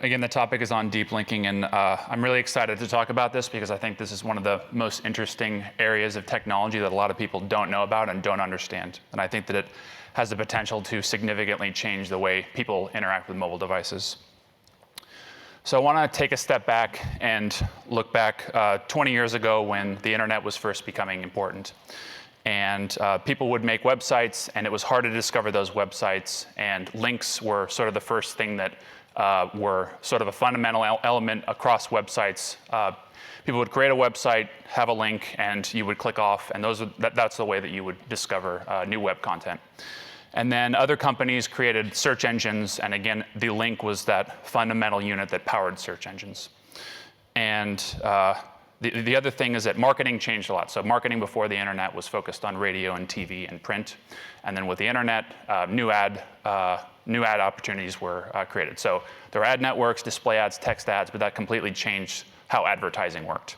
Again, the topic is on deep linking, and I'm really excited to talk about this because I think this is one of the most interesting areas of technology that a lot of people don't know about and don't understand. And I think that it has the potential to significantly change the way people interact with mobile devices. So I want to take a step back and look back 20 years ago when the internet was first becoming important. And people would make websites, and it was hard to discover those websites. And links were sort of the first thing that were sort of a fundamental element across websites. People would create a website, have a link, and you would click off. And that's the way that you would discover new web content. And then other companies created search engines. And again, the link was that fundamental unit that powered search engines. And the other thing is that marketing changed a lot. So marketing before the internet was focused on radio and TV and print. And then with the internet, new ad opportunities were created. So there were ad networks, display ads, text ads, but that completely changed how advertising worked.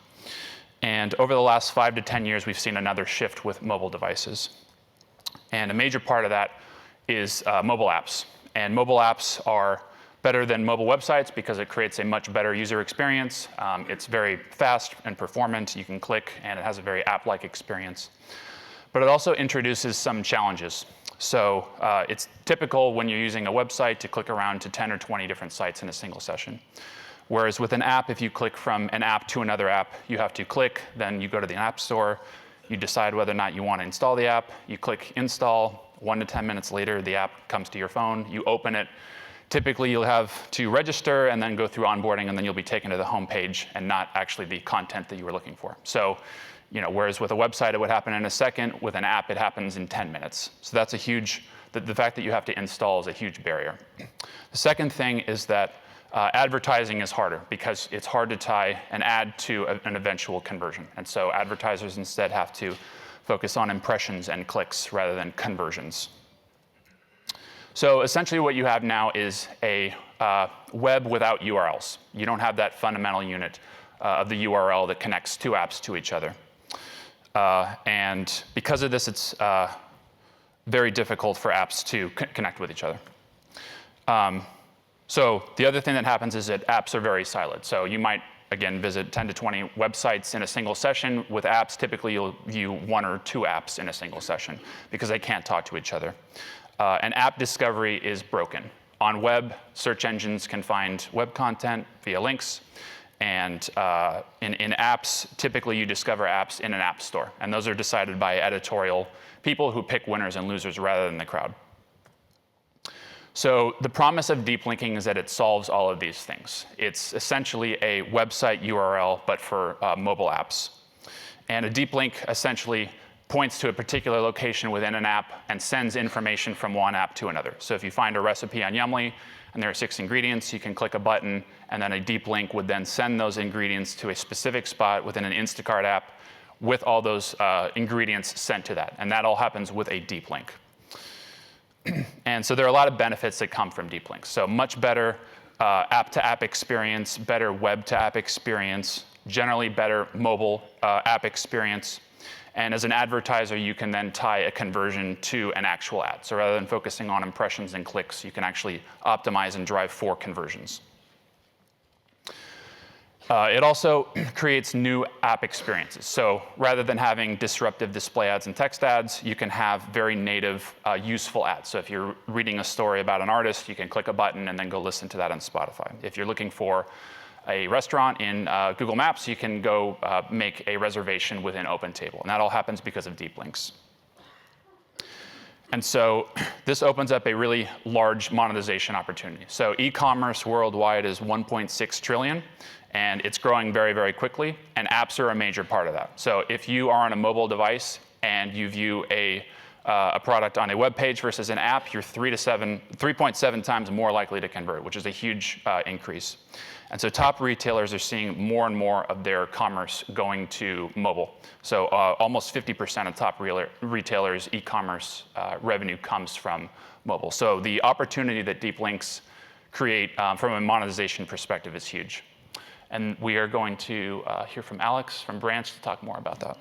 And over the last 5 to 10 years, we've seen another shift with mobile devices. And a major part of that is mobile apps. And mobile apps are better than mobile websites because it creates a much better user experience. It's very fast and performant. You can click, and it has a very app-like experience. But it also introduces some challenges. So it's typical when you're using a website to click around to 10 or 20 different sites in a single session. Whereas with an app, if you click from an app to another app, you have to click, then you go to the App Store, you decide whether or not you want to install the app, you click install, 1 to 10 minutes later, the app comes to your phone, you open it. Typically, you'll have to register and then go through onboarding, and then you'll be taken to the home page and not actually the content that you were looking for. So, whereas with a website, it would happen in a second, with an app, it happens in 10 minutes. So that's a huge, the fact that you have to install is a huge barrier. The second thing is that advertising is harder because it's hard to tie an ad to an eventual conversion. And so advertisers instead have to focus on impressions and clicks rather than conversions. So essentially what you have now is a web without URLs. You don't have that fundamental unit of the URL that connects two apps to each other. And because of this, it's very difficult for apps to connect with each other. So the other thing that happens is that apps are very siloed. So you might, again, visit 10 to 20 websites in a single session. With apps, typically you'll view 1 or 2 apps in a single session because they can't talk to each other. And app discovery is broken. On web, search engines can find web content via links. And in apps, typically you discover apps in an app store. And those are decided by editorial people who pick winners and losers rather than the crowd. So the promise of deep linking is that it solves all of these things. It's essentially a website URL, but for mobile apps. And a deep link essentially points to a particular location within an app and sends information from one app to another. So if you find a recipe on Yumly and there are 6 ingredients, you can click a button, and then a deep link would then send those ingredients to a specific spot within an Instacart app with all those ingredients sent to that. And that all happens with a deep link. And so there are a lot of benefits that come from deep links. So much better app-to-app experience, better web-to-app experience, generally better mobile app experience. And as an advertiser, you can then tie a conversion to an actual ad. So rather than focusing on impressions and clicks, you can actually optimize and drive for conversions. It also creates new app experiences. So rather than having disruptive display ads and text ads, you can have very native, useful ads. So if you're reading a story about an artist, you can click a button and then go listen to that on Spotify. If you're looking for a restaurant in Google Maps, you can go make a reservation within OpenTable. And that all happens because of deep links. And so this opens up a really large monetization opportunity. So e-commerce worldwide is 1.6 trillion. And it's growing very, very quickly, and apps are a major part of that. So if you are on a mobile device and you view a product on a web page versus an app, you're 3.7 times more likely to convert, which is a huge increase. And so top retailers are seeing more and more of their commerce going to mobile. So almost 50% of top retailers' e-commerce revenue comes from mobile. So the opportunity that deep links create from a monetization perspective is huge. And we are going to hear from Alex from Branch to talk more about that.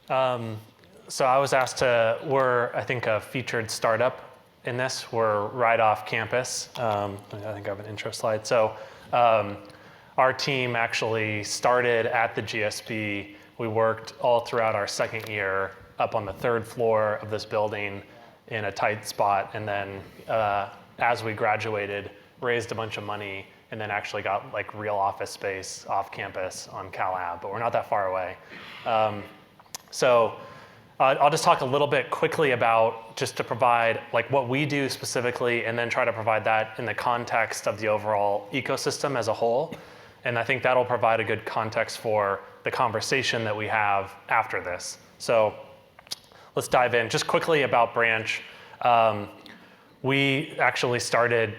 So I was asked we're, I think, a featured startup in this. We're right off campus. I think I have an intro slide. So our team actually started at the GSB. We worked all throughout our second year up on the 3rd floor of this building in a tight spot. And then as we graduated, raised a bunch of money, and then actually got like real office space off campus on CalAb, but we're not that far away. So I'll just talk a little bit quickly about, just to provide like what we do specifically, and then try to provide that in the context of the overall ecosystem as a whole. And I think that'll provide a good context for the conversation that we have after this. So let's dive in. Just quickly about Branch. We actually started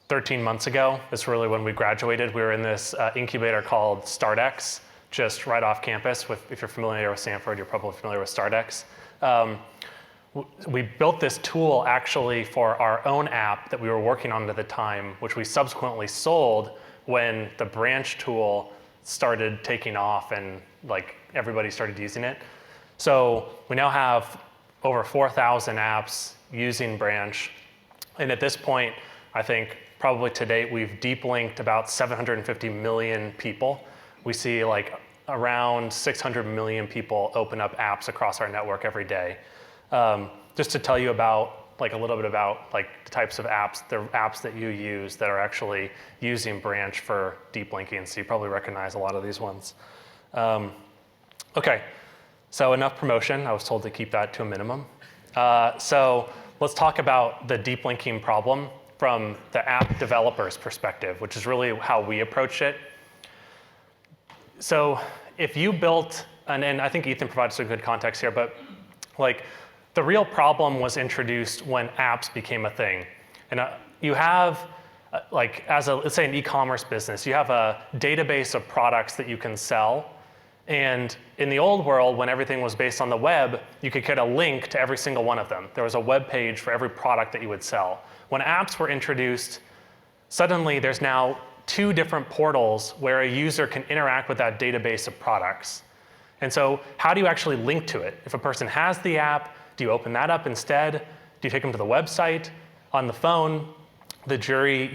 13 months ago. That's really when we graduated. We were in this incubator called StartX, just right off campus. If you're familiar with Stanford, you're probably familiar with StartX. We built this tool actually for our own app that we were working on at the time, which we subsequently sold when the Branch tool started taking off and like everybody started using it. So we now have over 4,000 apps using Branch. And at this point, I think probably to date, we've deep linked about 750 million people. We see like around 600 million people open up apps across our network every day. Just to tell you about like a little bit about like the types of apps, the apps that you use that are actually using Branch for deep linking. So you probably recognize a lot of these ones. Okay, so enough promotion. I was told to keep that to a minimum. So let's talk about the deep linking problem from the app developer's perspective, which is really how we approach it. So if you built, and I think Ethan provided some good context here, but like the real problem was introduced when apps became a thing. And you have, like as a, let's say an e-commerce business, you have a database of products that you can sell. And in the old world, when everything was based on the web, you could get a link to every single one of them. There was a web page for every product that you would sell. When apps were introduced, suddenly there's now 2 different portals where a user can interact with that database of products. And so how do you actually link to it? If a person has the app, do you open that up instead? Do you take them to the website? On the phone, the jury,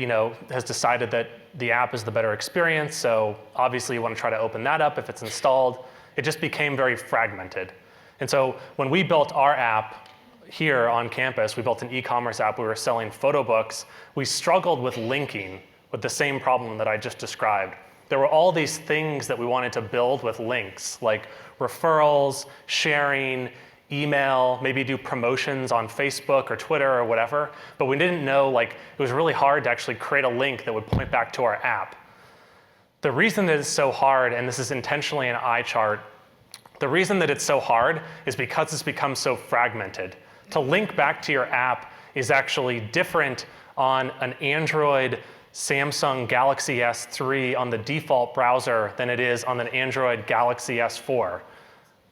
has decided that the app is the better experience, so obviously you want to try to open that up if it's installed. It just became very fragmented. And so when we built our app here on campus, we built an e-commerce app, we were selling photo books, we struggled with linking with the same problem that I just described. There were all these things that we wanted to build with links, like referrals, sharing, email, maybe do promotions on Facebook or Twitter or whatever, but we didn't know, like, it was really hard to actually create a link that would point back to our app. The reason that it's so hard, and this is intentionally an eye chart, the reason that it's so hard is because it's become so fragmented. To link back to your app is actually different on an Android Samsung Galaxy S3 on the default browser than it is on an Android Galaxy S4.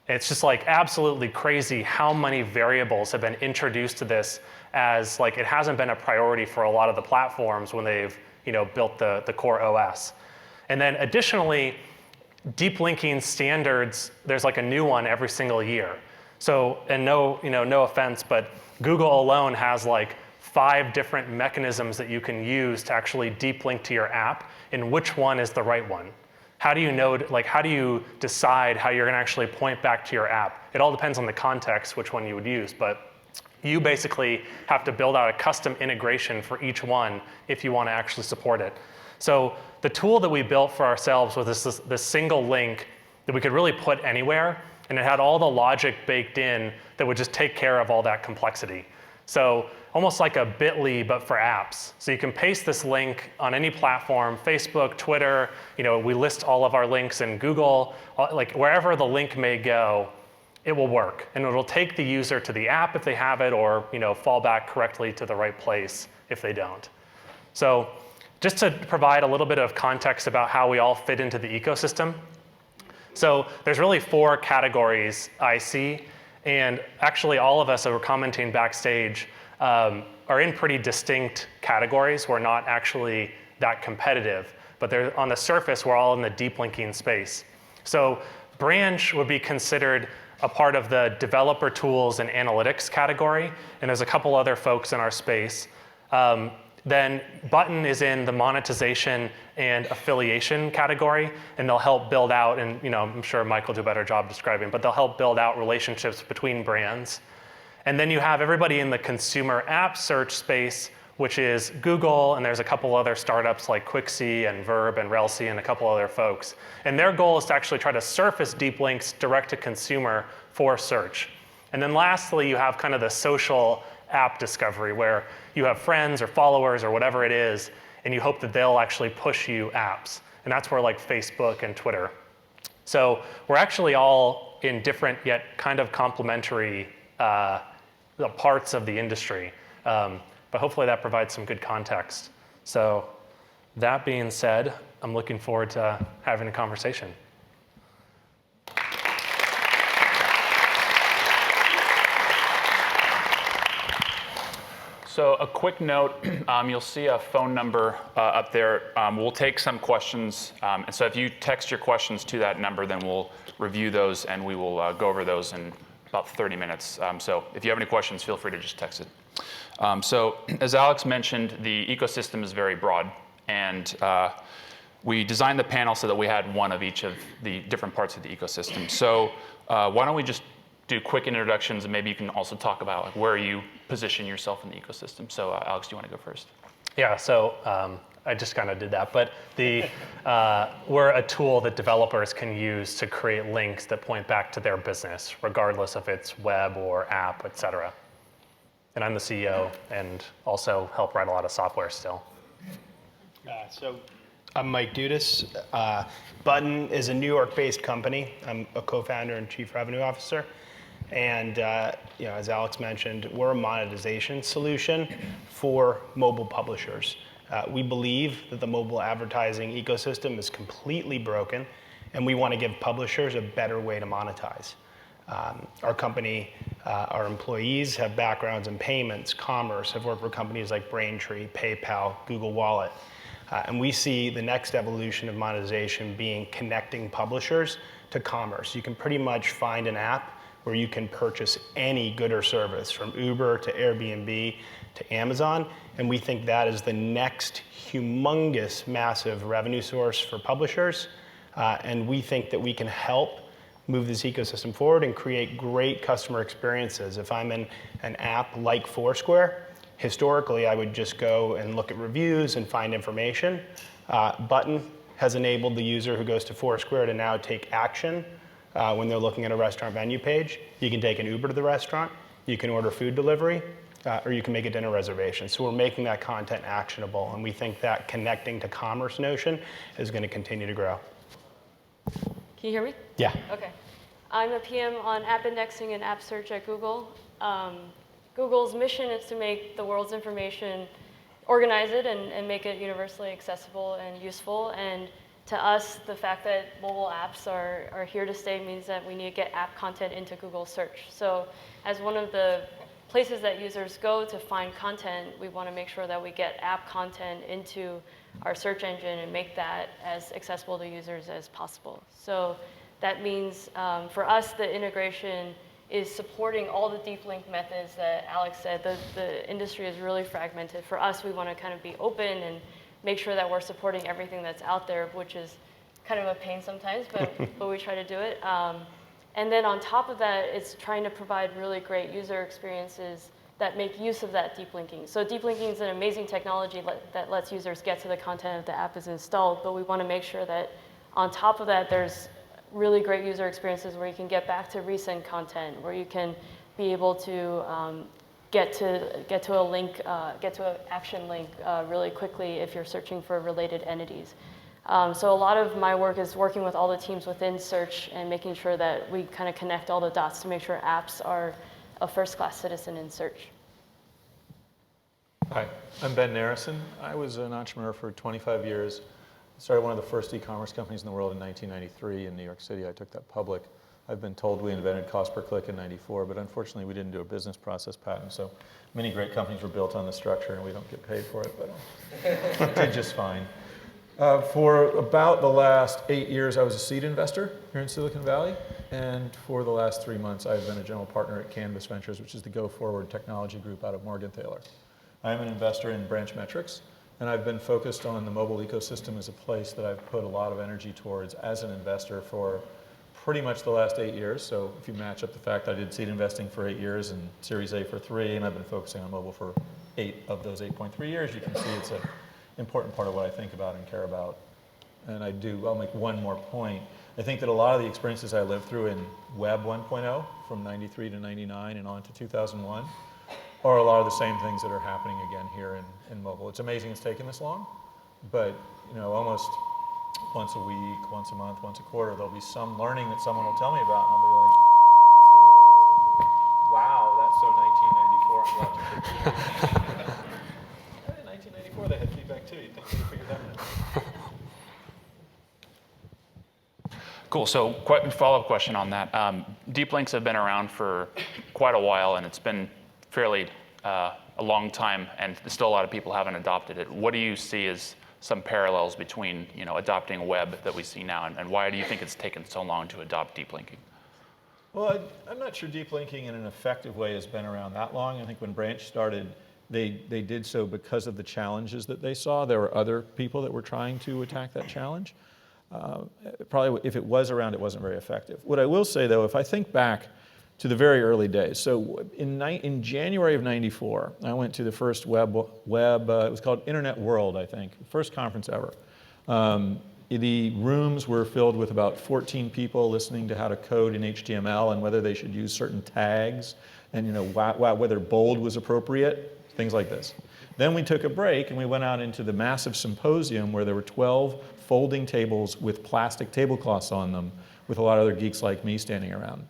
It's just like absolutely crazy how many variables have been introduced to this, as like it hasn't been a priority for a lot of the platforms when they've built the core OS. And then additionally, deep linking standards, there's like a new one every single year. So, and no offense, but Google alone has like 5 different mechanisms that you can use to actually deep link to your app, and which one is the right one. How do you know, like, how do you decide how you're gonna actually point back to your app? It all depends on the context, which one you would use, but you basically have to build out a custom integration for each one if you wanna actually support it. So the tool that we built for ourselves was this single link that we could really put anywhere, and it had all the logic baked in that would just take care of all that complexity. So almost like a bit.ly, but for apps. So you can paste this link on any platform, Facebook, Twitter, we list all of our links in Google, like wherever the link may go, it will work. And it'll take the user to the app if they have it, or fall back correctly to the right place if they don't. So just to provide a little bit of context about how we all fit into the ecosystem. So there's really 4 categories I see. And actually all of us that were commenting backstage are in pretty distinct categories. We're not actually that competitive, but on the surface, we're all in the deep linking space. So Branch would be considered a part of the developer tools and analytics category, and there's a couple other folks in our space. Then Button is in the monetization and affiliation category, and they'll help build out, and I'm sure Mike will do a better job describing, but they'll help build out relationships between brands. And then you have everybody in the consumer app search space, which is Google, and there's a couple other startups like Quixie and Verb and Relsi and a couple other folks. And their goal is to actually try to surface deep links direct to consumer for search. And then lastly, you have kind of the social app discovery where you have friends or followers or whatever it is, and you hope that they'll actually push you apps. And that's where like Facebook and Twitter. So we're actually all in different yet kind of complementary parts of the industry. But hopefully that provides some good context. So that being said, I'm looking forward to having a conversation. So a quick note, you'll see a phone number up there. We'll take some questions. And so if you text your questions to that number, then we'll review those and we will go over those in about 30 minutes. So if you have any questions, feel free to just text it. So as Alex mentioned, the ecosystem is very broad. And we designed the panel so that we had one of each of the different parts of the ecosystem. So why don't we just do quick introductions, and maybe you can also talk about like, where you position yourself in the ecosystem. So Alex, do you want to go first? Yeah, so I just kind of did that, but we're a tool that developers can use to create links that point back to their business, regardless if it's web or app, et cetera. And I'm the CEO and also help write a lot of software still. So I'm Mike Dudas. Button is a New York-based company. I'm a co-founder and chief revenue officer. And as Alex mentioned, we're a monetization solution for mobile publishers. We believe that the mobile advertising ecosystem is completely broken, and we want to give publishers a better way to monetize. Our company, our employees have backgrounds in payments, commerce, have worked for companies like Braintree, PayPal, Google Wallet. And we see the next evolution of monetization being connecting publishers to commerce. You can pretty much find an app where you can purchase any good or service, from Uber to Airbnb to Amazon. And we think that is the next humongous, massive revenue source for publishers. And we think that we can help move this ecosystem forward and create great customer experiences. If I'm in an app like Foursquare, historically, I would just go and look at reviews and find information. Button has enabled the user who goes to Foursquare to now take action when they're looking at a restaurant menu page. You can take an Uber to the restaurant, you can order food delivery, or you can make a dinner reservation. So we're making that content actionable, and we think that connecting to commerce notion is going to continue to grow. Can you hear me? Yeah. Okay. I'm a PM on app indexing and app search at Google. Google's mission is to make the world's information, organize it and make it universally accessible and useful. And to us, the fact that mobile apps are here to stay means that we need to get app content into Google search. So as one of the places that users go to find content, we want to make sure that we get app content into our search engine and make that as accessible to users as possible. So that means for us, the integration is supporting all the deep link methods that Alex said. The industry is really fragmented. For us, we want to kind of be open and make sure that we're supporting everything that's out there, which is kind of a pain sometimes, but we try to do it. And then on top of that, it's trying to provide really great user experiences that make use of that deep linking. So deep linking is an amazing technology that lets users get to the content if the app is installed, but we want to make sure that on top of that, there's really great user experiences where you can get back to recent content, where you can be able to get to a link, get to an action link really quickly if you're searching for related entities. So a lot of my work is working with all the teams within search and making sure that we kind of connect all the dots to make sure apps are a first-class citizen in search. Hi, I'm Ben Narasin. I was an entrepreneur for 25 years. I started one of the first e-commerce companies in the world in 1993 in New York City. I took that public. I've been told we invented cost per click in '94, but unfortunately we didn't do a business process patent, so many great companies were built on the structure and we don't get paid for it, but it did just fine. For about the last 8 years, I was a seed investor here in Silicon Valley, And for the last 3 months, I've been a general partner at Canvas Ventures, which is the go-forward technology group out of Morgenthaler. I'm an investor in Branch Metrics, and I've been focused on the mobile ecosystem as a place that I've put a lot of energy towards as an investor for pretty much the last 8 years. So if you match up the fact I did seed investing for 8 years and Series A for 3, and I've been focusing on mobile for 8 of those 8.3 years, you can see it's an important part of what I think about and care about. And I'll make one more point. I think that a lot of the experiences I lived through in Web 1.0 from 93 to 99 and on to 2001 are a lot of the same things that are happening again here in mobile. It's amazing it's taken this long, but almost once a week, once a month, once a quarter, there'll be some learning that someone will tell me about, and I'll be like, wow, that's so 1994. I'm glad you figured it out. 1994, they had feedback too. You'd think they figured that out. Cool. So, follow-up question on that. Deep links have been around for quite a while, and it's been fairly a long time, and still a lot of people haven't adopted it. What do you see as some parallels between adopting web that we see now, and why do you think it's taken so long to adopt deep linking? Well, I'm not sure deep linking in an effective way has been around that long. I think when Branch started, they did so because of the challenges that they saw. There were other people that were trying to attack that challenge. Probably if it was around, it wasn't very effective. What I will say, though, if I think back to the very early days, so in January of '94, I went to the first web it was called Internet World, I think, first conference ever. The rooms were filled with about 14 people listening to how to code in HTML and whether they should use certain tags and whether bold was appropriate, things like this. Then we took a break and we went out into the massive symposium where there were 12 folding tables with plastic tablecloths on them with a lot of other geeks like me standing around.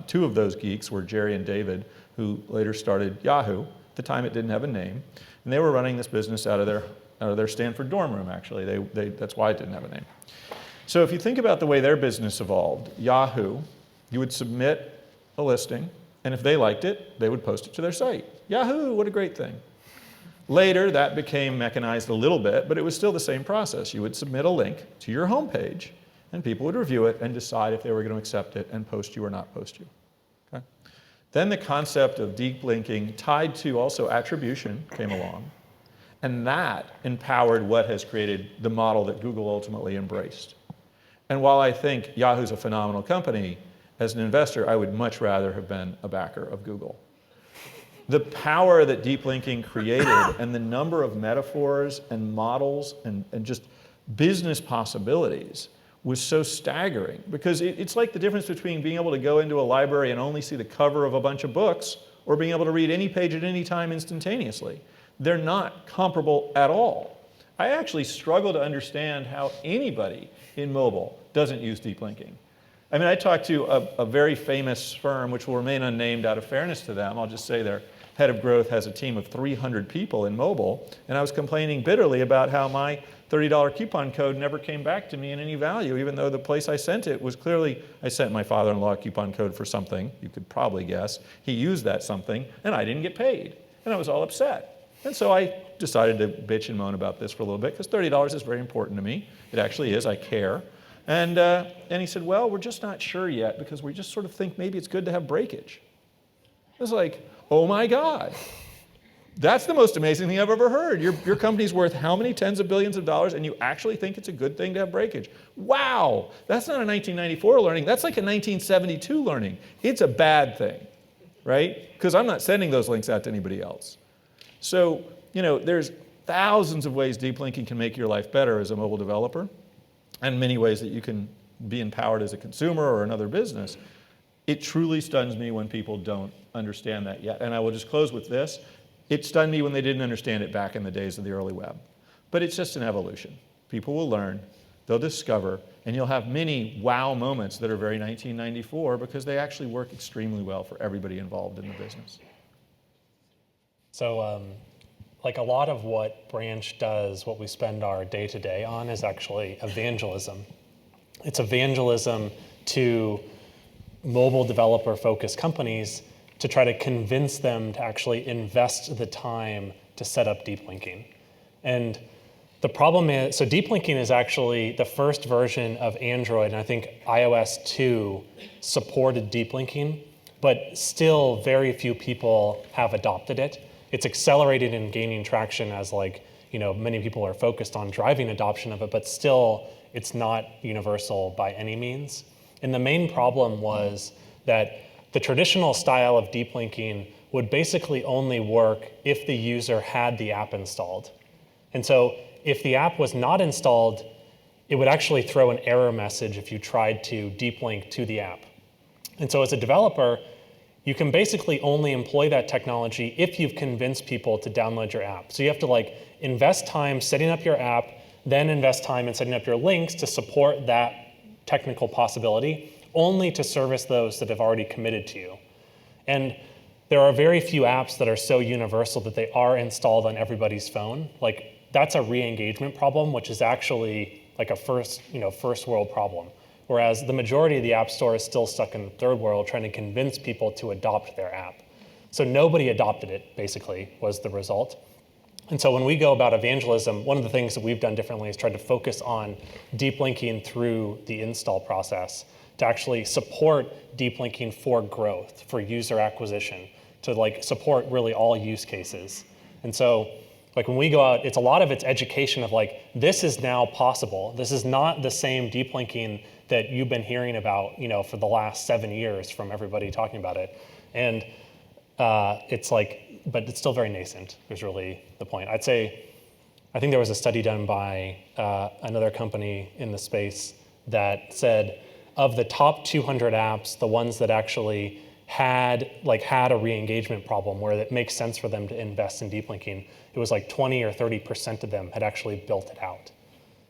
2 of those geeks were Jerry and David, who later started Yahoo. At the time it didn't have a name. And they were running this business out of their Stanford dorm room, actually. That's why it didn't have a name. So if you think about the way their business evolved, Yahoo, you would submit a listing, and if they liked it, they would post it to their site. Yahoo, what a great thing. Later, that became mechanized a little bit, but it was still the same process. You would submit a link to your homepage, and people would review it and decide if they were going to accept it and post you or not post you. Okay? Then the concept of deep linking tied to also attribution came along, and that empowered what has created the model that Google ultimately embraced. And while I think Yahoo's a phenomenal company, as an investor, I would much rather have been a backer of Google. The power that deep linking created and the number of metaphors and models and just business possibilities was so staggering, because it's like the difference between being able to go into a library and only see the cover of a bunch of books or being able to read any page at any time instantaneously. They're not comparable at all. I actually struggle to understand how anybody in mobile doesn't use deep linking. I mean, I talked to a very famous firm, which will remain unnamed out of fairness to them. I'll just say their head of growth has a team of 300 people in mobile, and I was complaining bitterly about how my $30 coupon code never came back to me in any value, even though the place I sent it was clearly, I sent my father-in-law a coupon code for something, you could probably guess. He used that something, and I didn't get paid, and I was all upset. And so I decided to bitch and moan about this for a little bit, because $30 is very important to me. It actually is, I care. And he said, well, we're just not sure yet, because we just sort of think maybe it's good to have breakage. I was like, oh my God. That's the most amazing thing I've ever heard. Your company's worth how many tens of billions of dollars, and you actually think it's a good thing to have breakage? Wow, that's not a 1994 learning. That's like a 1972 learning. It's a bad thing, right? Because I'm not sending those links out to anybody else. So, there's thousands of ways deep linking can make your life better as a mobile developer, and many ways that you can be empowered as a consumer or another business. It truly stuns me when people don't understand that yet. And I will just close with this. It stunned me when they didn't understand it back in the days of the early web. But it's just an evolution. People will learn, they'll discover, and you'll have many wow moments that are very 1994 because they actually work extremely well for everybody involved in the business. So like a lot of what Branch does, what we spend our day-to-day on is actually evangelism. It's evangelism to mobile developer-focused companies to try to convince them to actually invest the time to set up deep linking. And The problem is, so deep linking is actually the first version of Android, and I think iOS 2 supported deep linking, but still very few people have adopted it. It's accelerated and gaining traction as many people are focused on driving adoption of it, but still it's not universal by any means. And the main problem was that the traditional style of deep linking would basically only work if the user had the app installed. And so if the app was not installed, it would actually throw an error message if you tried to deep link to the app. And so as a developer, you can basically only employ that technology if you've convinced people to download your app. So you have to invest time setting up your app, then invest time in setting up your links to support that technical possibility, only to service those that have already committed to you. And there are very few apps that are so universal that they are installed on everybody's phone. That's a re-engagement problem, which is actually a first world problem. Whereas the majority of the App Store is still stuck in the third world trying to convince people to adopt their app. So nobody adopted it, basically, was the result. And so when we go about evangelism, one of the things that we've done differently is try to focus on deep linking through the install process to actually support deep linking for growth, for user acquisition, to support really all use cases. And so when we go out, it's a lot of it's education of this is now possible. This is not the same deep linking that you've been hearing about, for the last 7 years from everybody talking about it. And but it's still very nascent, is really the point. I think there was a study done by another company in the space that said of the top 200 apps, the ones that actually had a re-engagement problem where it makes sense for them to invest in deep linking, it was 20 or 30% of them had actually built it out.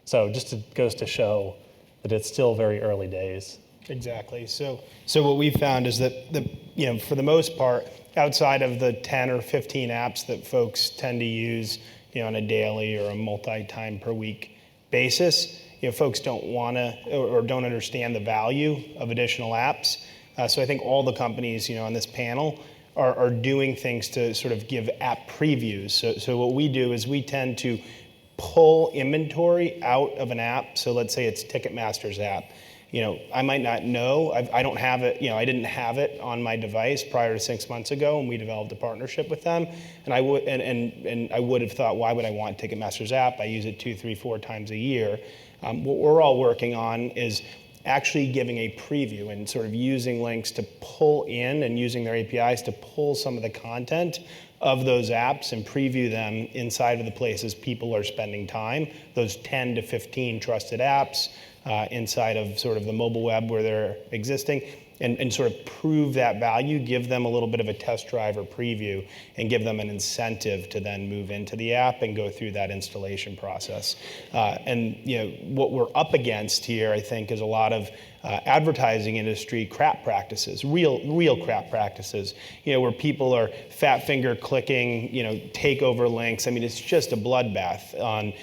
So goes to show that it's still very early days. Exactly. So what we found is that for the most part, outside of the 10 or 15 apps that folks tend to use on a daily or a multi-time per week basis, folks don't want to or don't understand the value of additional apps. So I think all the companies on this panel are doing things to sort of give app previews. So what we do is we tend to pull inventory out of an app. So let's say it's Ticketmaster's app. I might not know. I don't have it. I didn't have it on my device prior to 6 months ago, and we developed a partnership with them. And I would have thought, why would I want Ticketmaster's app? I use it 2, 3, 4 times a year. What we're all working on is actually giving a preview and sort of using links to pull in and using their APIs to pull some of the content of those apps and preview them inside of the places people are spending time, those 10 to 15 trusted apps inside of sort of the mobile web where they're existing, and sort of prove that value, give them a little bit of a test drive or preview, and give them an incentive to then move into the app and go through that installation process. And what we're up against here, I think, is a lot of advertising industry crap practices, real crap practices, where people are fat finger clicking, takeover links. I mean, it's just a bloodbath on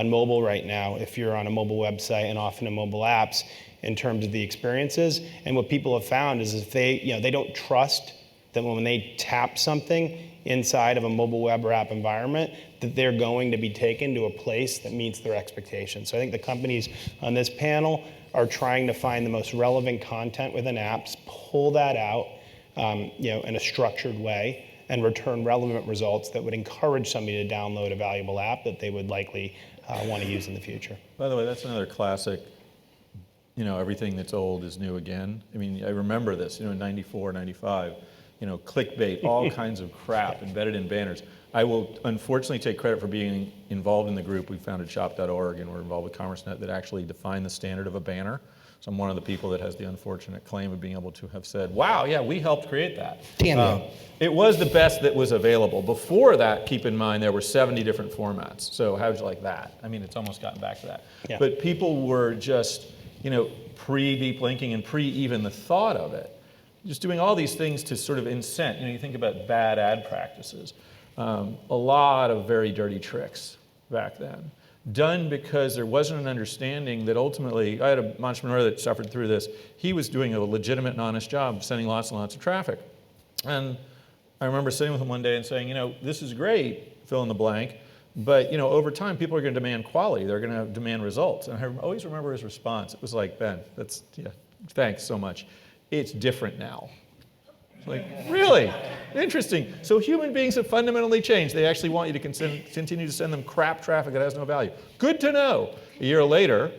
mobile right now if you're on a mobile website and often in mobile apps in terms of the experiences. And what people have found is if they don't trust that when they tap something inside of a mobile web or app environment, that they're going to be taken to a place that meets their expectations. So I think the companies on this panel are trying to find the most relevant content within apps, pull that out in a structured way, and return relevant results that would encourage somebody to download a valuable app that they would likely want to use in the future. By the way, that's another classic, everything that's old is new again. I mean, I remember this, in 94, 95, clickbait, all kinds of crap embedded in banners. I will unfortunately take credit for being involved in the group. We founded shop.org and we're involved with CommerceNet that actually defined the standard of a banner. So I'm one of the people that has the unfortunate claim of being able to have said, wow, yeah, we helped create that. It was the best that was available. Before that, keep in mind, there were 70 different formats. So how'd you like that? I mean, it's almost gotten back to that. Yeah. But people were just, pre-deep linking and pre-even the thought of it, just doing all these things to sort of incent. You think about bad ad practices. A lot of very dirty tricks back then, done because there wasn't an understanding that ultimately, I had an entrepreneur that suffered through this. He was doing a legitimate and honest job, sending lots and lots of traffic. And I remember sitting with him one day and saying, this is great, fill in the blank, But over time, people are going to demand quality. They're going to demand results. And I always remember his response. It was like, Ben, thanks so much. It's different now. Like, really? Interesting. So human beings have fundamentally changed. They actually want you to continue to send them crap traffic that has no value. Good to know. A year later,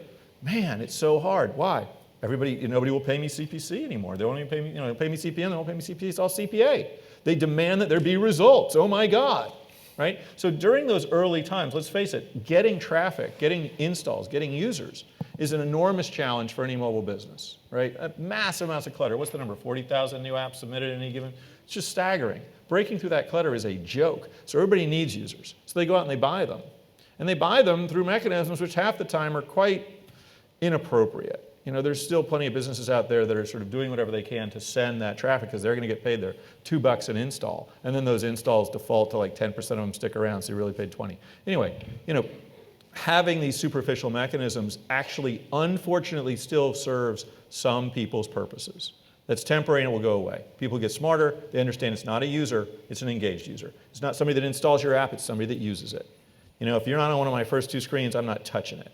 man, it's so hard. Why? Nobody will pay me CPC anymore. They won't even pay me, pay me CPM, they won't pay me CPC, it's all CPA. They demand that there be results. Oh my God. Right? So during those early times, let's face it, getting traffic, getting installs, getting users is an enormous challenge for any mobile business, right? Massive amounts of clutter. What's the number? 40,000 new apps submitted in any given? It's just staggering. Breaking through that clutter is a joke. So everybody needs users. So they go out and they buy them. And they buy them through mechanisms which half the time are quite inappropriate. There's still plenty of businesses out there that are sort of doing whatever they can to send that traffic because they're going to get paid their $2 an install. And then those installs default to like 10% of them stick around, so you really paid 20. Anyway, having these superficial mechanisms actually, unfortunately, still serves some people's purposes. That's temporary and it will go away. People get smarter, they understand it's not a user, it's an engaged user. It's not somebody that installs your app, it's somebody that uses it. If you're not on one of my first 2 screens, I'm not touching it.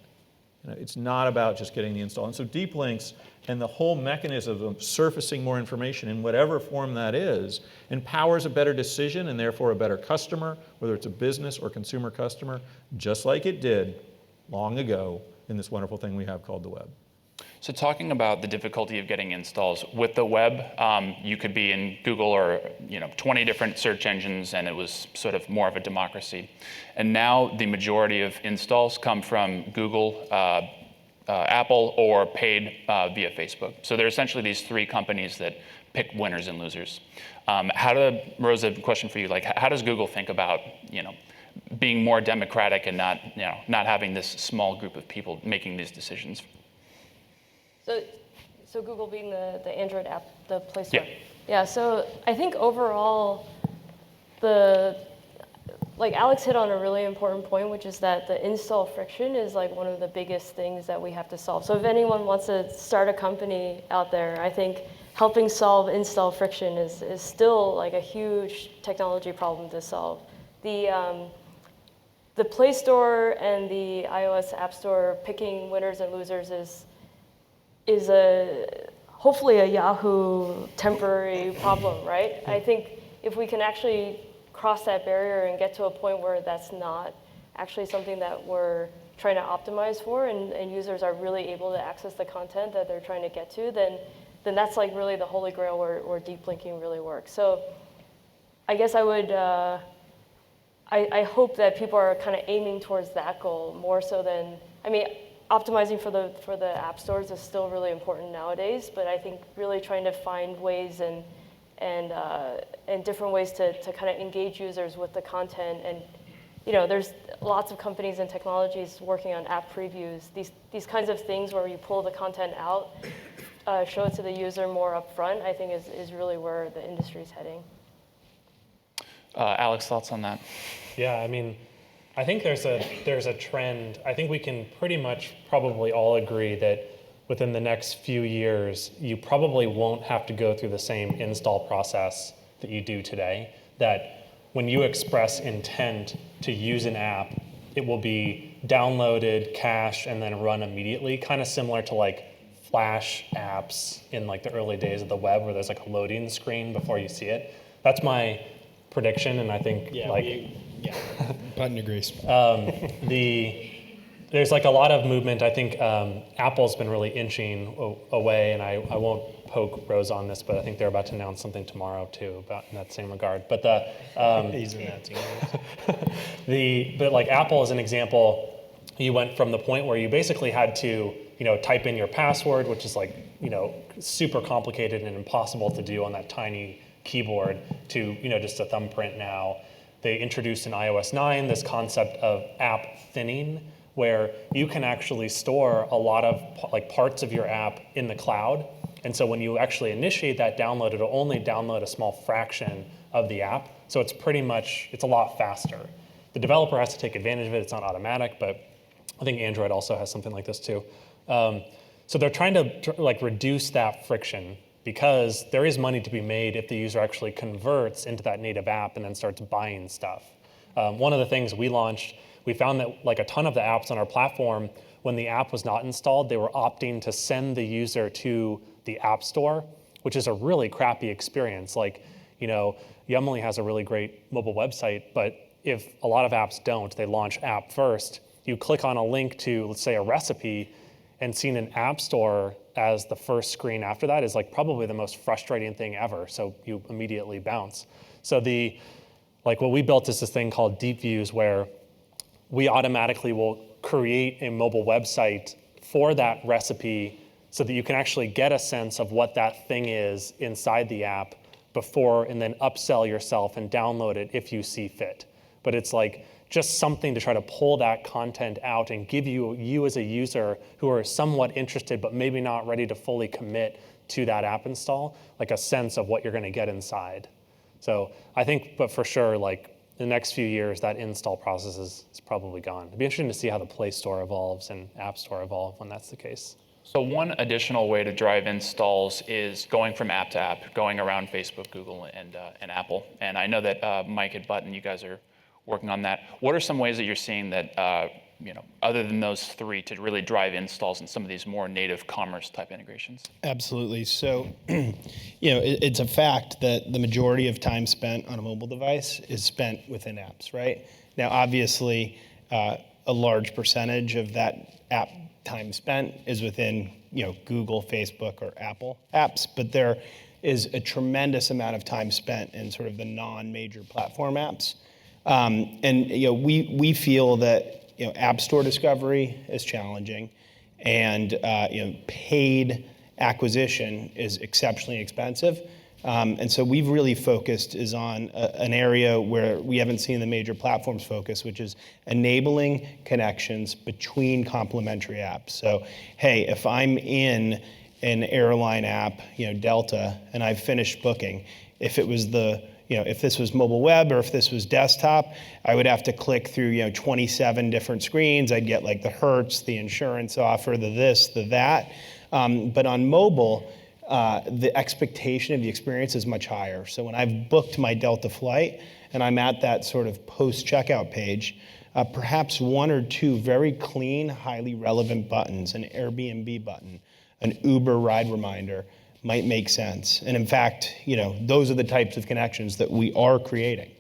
It's not about just getting the install. And so deep links and the whole mechanism of surfacing more information in whatever form that is empowers a better decision and therefore a better customer, whether it's a business or consumer customer, just like it did long ago in this wonderful thing we have called the web. So talking about the difficulty of getting installs with the web, you could be in Google or 20 different search engines, and it was sort of more of a democracy. And now the majority of installs come from Google, Apple, or paid via Facebook. So there are essentially these 3 companies that pick winners and losers. Rosa, question for you: how does Google think about being more democratic and not having this small group of people making these decisions? So Google being the Android app, the Play Store. Yeah. So I think overall, Alex hit on a really important point, which is that the install friction is one of the biggest things that we have to solve. So if anyone wants to start a company out there, I think helping solve install friction is still a huge technology problem to solve. The Play Store and the iOS App Store picking winners and losers is hopefully a Yahoo temporary problem, right? I think if we can actually cross that barrier and get to a point where that's not actually something that we're trying to optimize for and users are really able to access the content that they're trying to get to, then that's really the holy grail where deep linking really works. So I guess I would, I hope that people are kind of aiming towards that goal more so than, optimizing for the app stores is still really important nowadays, but I think really trying to find ways and different ways to kind of engage users with the content. And there's lots of companies and technologies working on app previews. These kinds of things where you pull the content out, show it to the user more upfront, I think is really where the industry is heading. Alex, thoughts on that? Yeah, I think there's a trend. I think we can pretty much probably all agree that within the next few years, you probably won't have to go through the same install process that you do today. That when you express intent to use an app, it will be downloaded, cached, and then run immediately, kind of similar to Flash apps in the early days of the web where there's a loading screen before you see it. That's my prediction, and I think Button agrees. There's a lot of movement. I think Apple's been really inching away, and I won't poke Rosa on this, but I think they're about to announce something tomorrow too about in that same regard. But He's announcing but Apple as an example, you went from the point where you basically had to type in your password, which is super complicated and impossible to do on that tiny keyboard, to just a thumbprint now. They introduced in iOS 9 this concept of app thinning, where you can actually store a lot of parts of your app in the cloud. And so when you actually initiate that download, it'll only download a small fraction of the app. So it's it's a lot faster. The developer has to take advantage of it. It's not automatic, but I think Android also has something like this too. So they're trying to reduce that friction, because there is money to be made if the user actually converts into that native app and then starts buying stuff. One of the things we launched we found that like a ton of the apps on our platform, when the app was not installed, they were opting to send the user to the app store, which is a really crappy experience. Like, Yumly has a really great mobile website, but if a lot of apps don't, they launch app first, you click on a link to, let's say, a recipe, and seeing an app store as the first screen after that is like probably the most frustrating thing ever. So you immediately bounce. So what we built is this thing called Deep Views, where we automatically will create a mobile website for that recipe so that you can actually get a sense of what that thing is inside the app before, and then upsell yourself and download it if you see fit. But it's like just something to try to pull that content out and give you as a user who are somewhat interested but maybe not ready to fully commit to that app install, like a sense of what you're going to get inside. So I think, but for sure, like the next few years, that install process is probably gone. It'd be interesting to see how the Play Store evolves and App Store evolve when that's the case. So one additional way to drive installs is going from app to app, going around Facebook, Google, and Apple. And I know that Mike at Button, you guys are working on that. What are some ways that you're seeing that, other than those three, to really drive installs in some of these more native commerce type integrations? Absolutely. So, it's a fact that the majority of time spent on a mobile device is spent within apps, right? Now, obviously, a large percentage of that app time spent is within, Google, Facebook, or Apple apps, but there is a tremendous amount of time spent in sort of the non-major platform apps. We feel that App Store discovery is challenging, and paid acquisition is exceptionally expensive. And so we've really focused is on an area where we haven't seen the major platforms focus, which is enabling connections between complementary apps. So, hey, if I'm in an airline app, Delta, and I've finished booking, if it was if this was mobile web or if this was desktop, I would have to click through 27 different screens. I'd get like the Hertz, the insurance offer, the this, the that. But on mobile, the expectation of the experience is much higher. So when I've booked my Delta flight and I'm at that sort of post-checkout page, perhaps one or two very clean, highly relevant buttons, an Airbnb button, an Uber ride reminder, might make sense. And in fact, those are the types of connections that we are creating.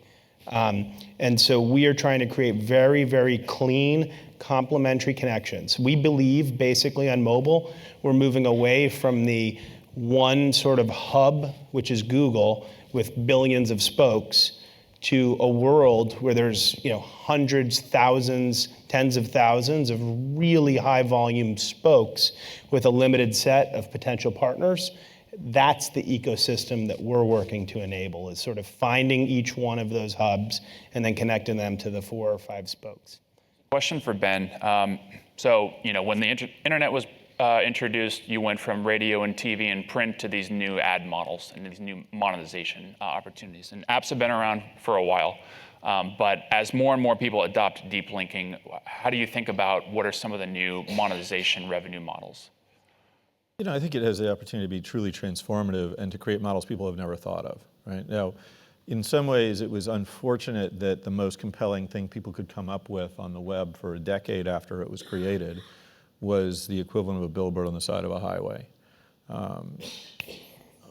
And so we are trying to create very, very clean, complementary connections. We believe basically on mobile, we're moving away from the one sort of hub, which is Google, with billions of spokes, to a world where there's hundreds, thousands, tens of thousands of really high volume spokes with a limited set of potential partners. That's the ecosystem that we're working to enable, is sort of finding each one of those hubs and then connecting them to the 4 or 5 spokes. Question for Ben. When the internet was introduced, you went from radio and TV and print to these new ad models and these new monetization opportunities. And apps have been around for a while. But as more and more people adopt deep linking, how do you think about what are some of the new monetization revenue models? I think it has the opportunity to be truly transformative and to create models people have never thought of, right? Now, in some ways, it was unfortunate that the most compelling thing people could come up with on the web for a decade after it was created was the equivalent of a billboard on the side of a highway.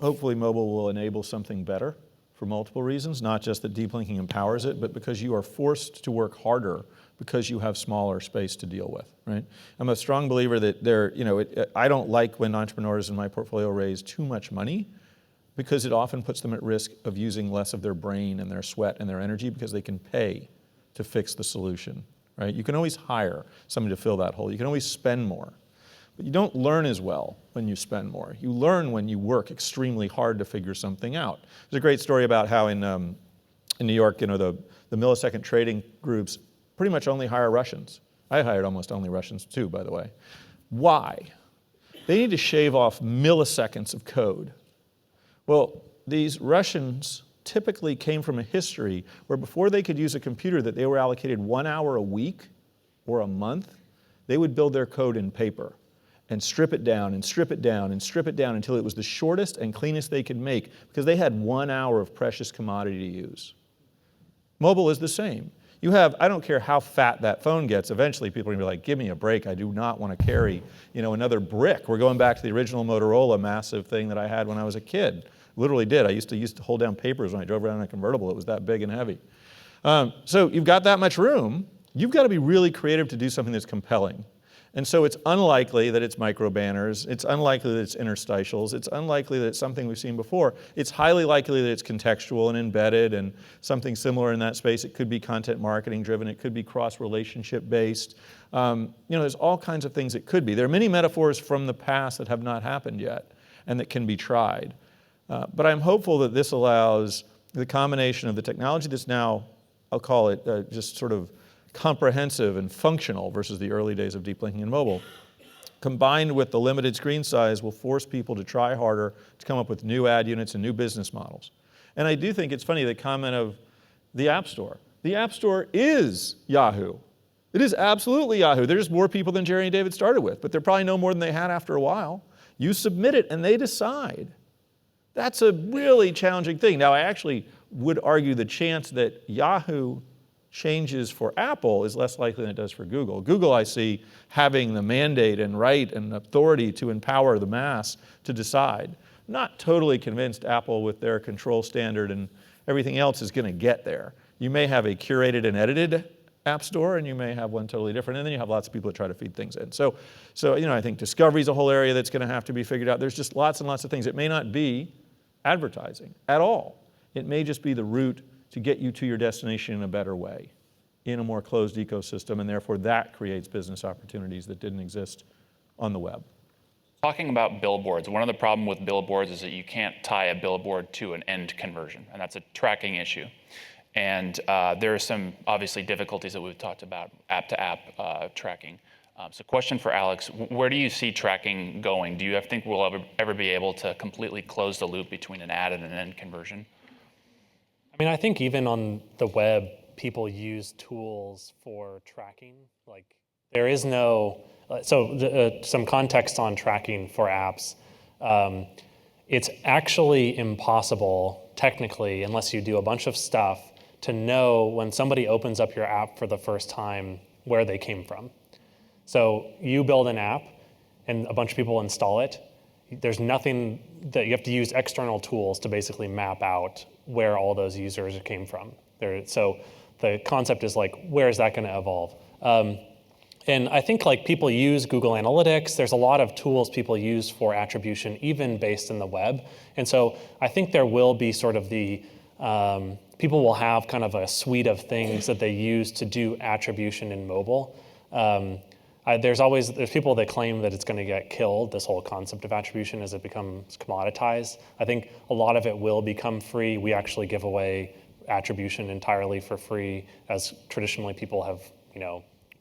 Hopefully, mobile will enable something better for multiple reasons, not just that deep linking empowers it, but because you are forced to work harder because you have smaller space to deal with, right? I'm a strong believer that I don't like when entrepreneurs in my portfolio raise too much money because it often puts them at risk of using less of their brain and their sweat and their energy because they can pay to fix the solution, right? You can always hire somebody to fill that hole. You can always spend more. But you don't learn as well when you spend more. You learn when you work extremely hard to figure something out. There's a great story about how in New York, the millisecond trading groups pretty much only hire Russians. I hired almost only Russians too, by the way. Why? They need to shave off milliseconds of code. Well, these Russians typically came from a history where before they could use a computer that they were allocated 1 hour a week or a month, they would build their code in paper and strip it down and strip it down and strip it down until it was the shortest and cleanest they could make because they had 1 hour of precious commodity to use. Mobile is the same. You have, I don't care how fat that phone gets, eventually people are gonna be like, give me a break, I do not want to carry, another brick. We're going back to the original Motorola massive thing that I had when I was a kid. Literally did. I used to hold down papers when I drove around in a convertible. It was that big and heavy. So you've got that much room. You've got to be really creative to do something that's compelling. And so it's unlikely that it's micro banners. It's unlikely that it's interstitials. It's unlikely that it's something we've seen before. It's highly likely that it's contextual and embedded and something similar in that space. It could be content marketing driven. It could be cross-relationship based. There's all kinds of things it could be. There are many metaphors from the past that have not happened yet and that can be tried. But I'm hopeful that this allows the combination of the technology that's now, I'll call it just sort of comprehensive and functional versus the early days of deep linking in mobile, combined with the limited screen size, will force people to try harder to come up with new ad units and new business models. And I do think it's funny, the comment of the App Store. The App Store is Yahoo. It is absolutely Yahoo. There's more people than Jerry and David started with, but they're probably no more than they had after a while. You submit it and they decide. That's a really challenging thing. Now, I actually would argue the chance that Yahoo changes for Apple is less likely than it does for Google. Google, I see having the mandate and right and authority to empower the mass to decide. Not totally convinced Apple with their control standard and everything else is going to get there. You may have a curated and edited app store and you may have one totally different, and then you have lots of people that try to feed things in. So I think discovery is a whole area that's going to have to be figured out. There's just lots and lots of things. It may not be advertising at all. It may just be the route to get you to your destination in a better way, in a more closed ecosystem, and therefore that creates business opportunities that didn't exist on the web. Talking about billboards, one of the problems with billboards is that you can't tie a billboard to an end conversion, and that's a tracking issue. And there are some, obviously, difficulties that we've talked about, app-to-app tracking. So question for Alex, where do you see tracking going? Do you think we'll ever be able to completely close the loop between an ad and an end conversion? I mean, I think even on the web, people use tools for tracking. Like, there is no, some context on tracking for apps. It's actually impossible, technically, unless you do a bunch of stuff, to know when somebody opens up your app for the first time where they came from. So you build an app and a bunch of people install it. There's nothing that you have to use external tools to basically map out where all those users came from. So the concept is like, where is that going to evolve? And I think like people use Google Analytics. There's a lot of tools people use for attribution, even based in the web. And so I think there will be sort of people will have kind of a suite of things that they use to do attribution in mobile. There's people that claim that it's going to get killed, this whole concept of attribution, as it becomes commoditized. I think a lot of it will become free. We actually give away attribution entirely for free, as traditionally people have,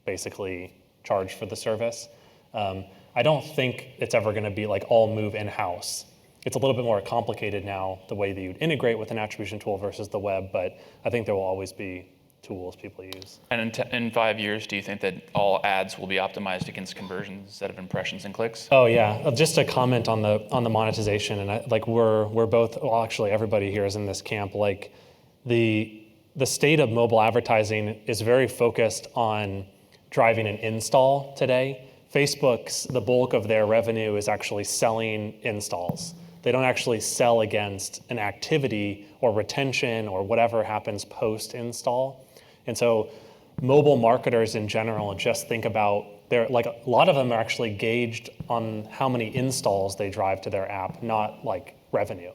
basically charged for the service. I don't think it's ever going to be like all move in-house. It's a little bit more complicated now, the way that you'd integrate with an attribution tool versus the web, but I think there will always be tools people use. And in 5 years, do you think that all ads will be optimized against conversions instead of impressions and clicks? Oh yeah, just a comment on the monetization, and we're both, well, actually everybody here is in this camp. Like the state of mobile advertising is very focused on driving an install today. The bulk of their revenue is actually selling installs. They don't actually sell against an activity or retention or whatever happens post-install. And so mobile marketers in general just think about a lot of them are actually gauged on how many installs they drive to their app, not like revenue.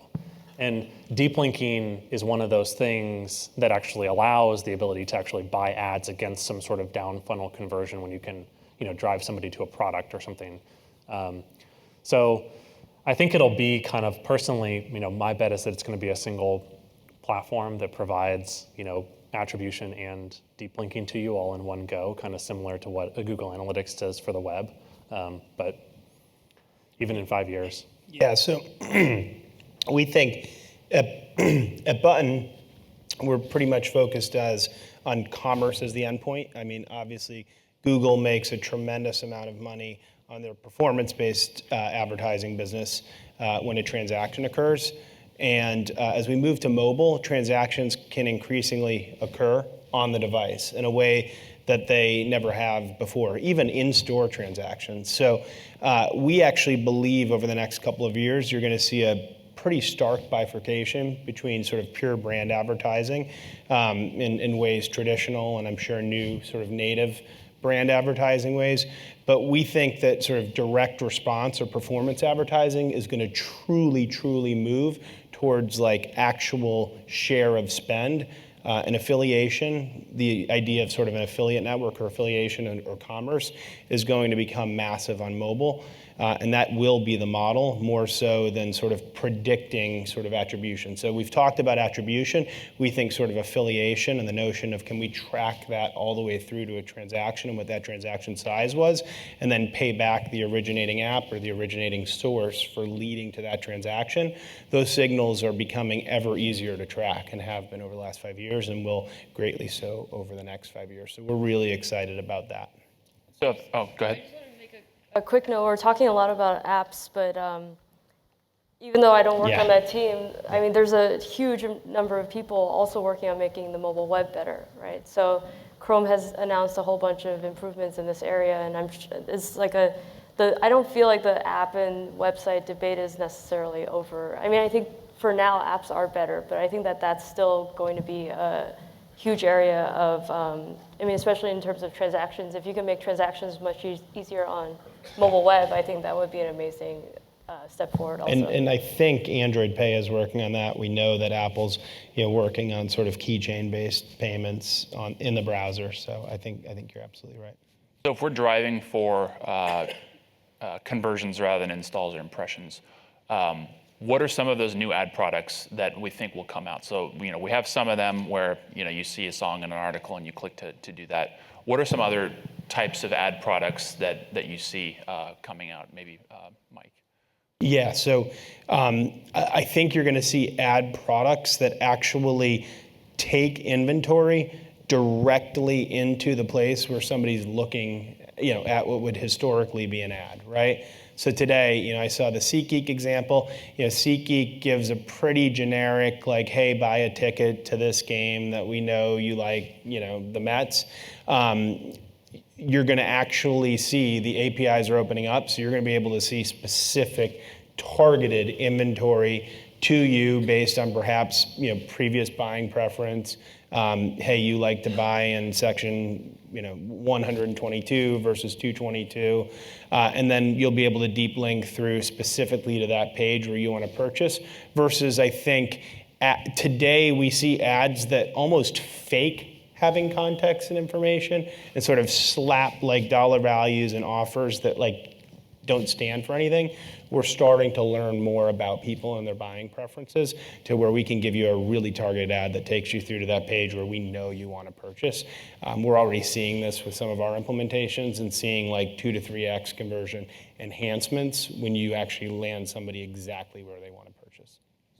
And deep linking is one of those things that actually allows the ability to actually buy ads against some sort of down funnel conversion when you can, drive somebody to a product or something. So I think it'll be kind of personally, my bet is that it's going to be a single platform that provides, attribution and deep linking to you all in one go, kind of similar to what a Google Analytics does for the web. But even in 5 years. Yeah, so we think at Button, we're pretty much focused on commerce as the endpoint. I mean, obviously, Google makes a tremendous amount of money on their performance-based advertising business when a transaction occurs. And as we move to mobile, transactions can increasingly occur on the device in a way that they never have before, even in-store transactions. So we actually believe over the next couple of years, you're going to see a pretty stark bifurcation between sort of pure brand advertising in ways traditional and I'm sure new sort of native brand advertising ways. But we think that sort of direct response or performance advertising is going to truly move towards like actual share of spend. An affiliation, the idea of sort of an affiliate network or affiliation or commerce is going to become massive on mobile. And that will be the model more so than sort of predicting sort of attribution. So we've talked about attribution. We think sort of affiliation and the notion of can we track that all the way through to a transaction and what that transaction size was, and then pay back the originating app or the originating source for leading to that transaction. Those signals are becoming ever easier to track and have been over the last 5 years and will greatly so over the next 5 years. So we're really excited about that. So, oh, go ahead. A quick note, we're talking a lot about apps, but even though I don't work on that team, I mean, there's a huge number of people also working on making the mobile web better, right? So Chrome has announced a whole bunch of improvements in this area, and it's like I don't feel like the app and website debate is necessarily over. I mean, I think for now, apps are better, but I think that that's still going to be a huge area of, I mean, especially in terms of transactions. If you can make transactions much easier on mobile web, I think that would be an amazing step forward also. And I think Android Pay is working on that. We know that Apple's working on sort of keychain-based payments in the browser. So I think you're absolutely right. So if we're driving for conversions rather than installs or impressions, what are some of those new ad products that we think will come out? So we have some of them where you see a song in an article and you click to do that. What are some other types of ad products that you see coming out? Maybe Mike. Yeah, so I think you're going to see ad products that actually take inventory directly into the place where somebody's looking at what would historically be an ad, right? So today, I saw the SeatGeek example. SeatGeek gives a pretty generic, like, hey, buy a ticket to this game that we know you like, the Mets. You're going to actually see the APIs are opening up, so you're going to be able to see specific targeted inventory to you based on perhaps previous buying preference. Hey, you like to buy in section 122 versus 222, and then you'll be able to deep link through specifically to that page where you want to purchase. Versus, I think today we see ads that almost fake having context and information and sort of slap like dollar values and offers that like don't stand for anything. We're starting to learn more about people and their buying preferences to where we can give you a really targeted ad that takes you through to that page where we know you want to purchase. We're already seeing this with some of our implementations and seeing like 2 to 3x conversion enhancements when you actually land somebody exactly where they want to purchase.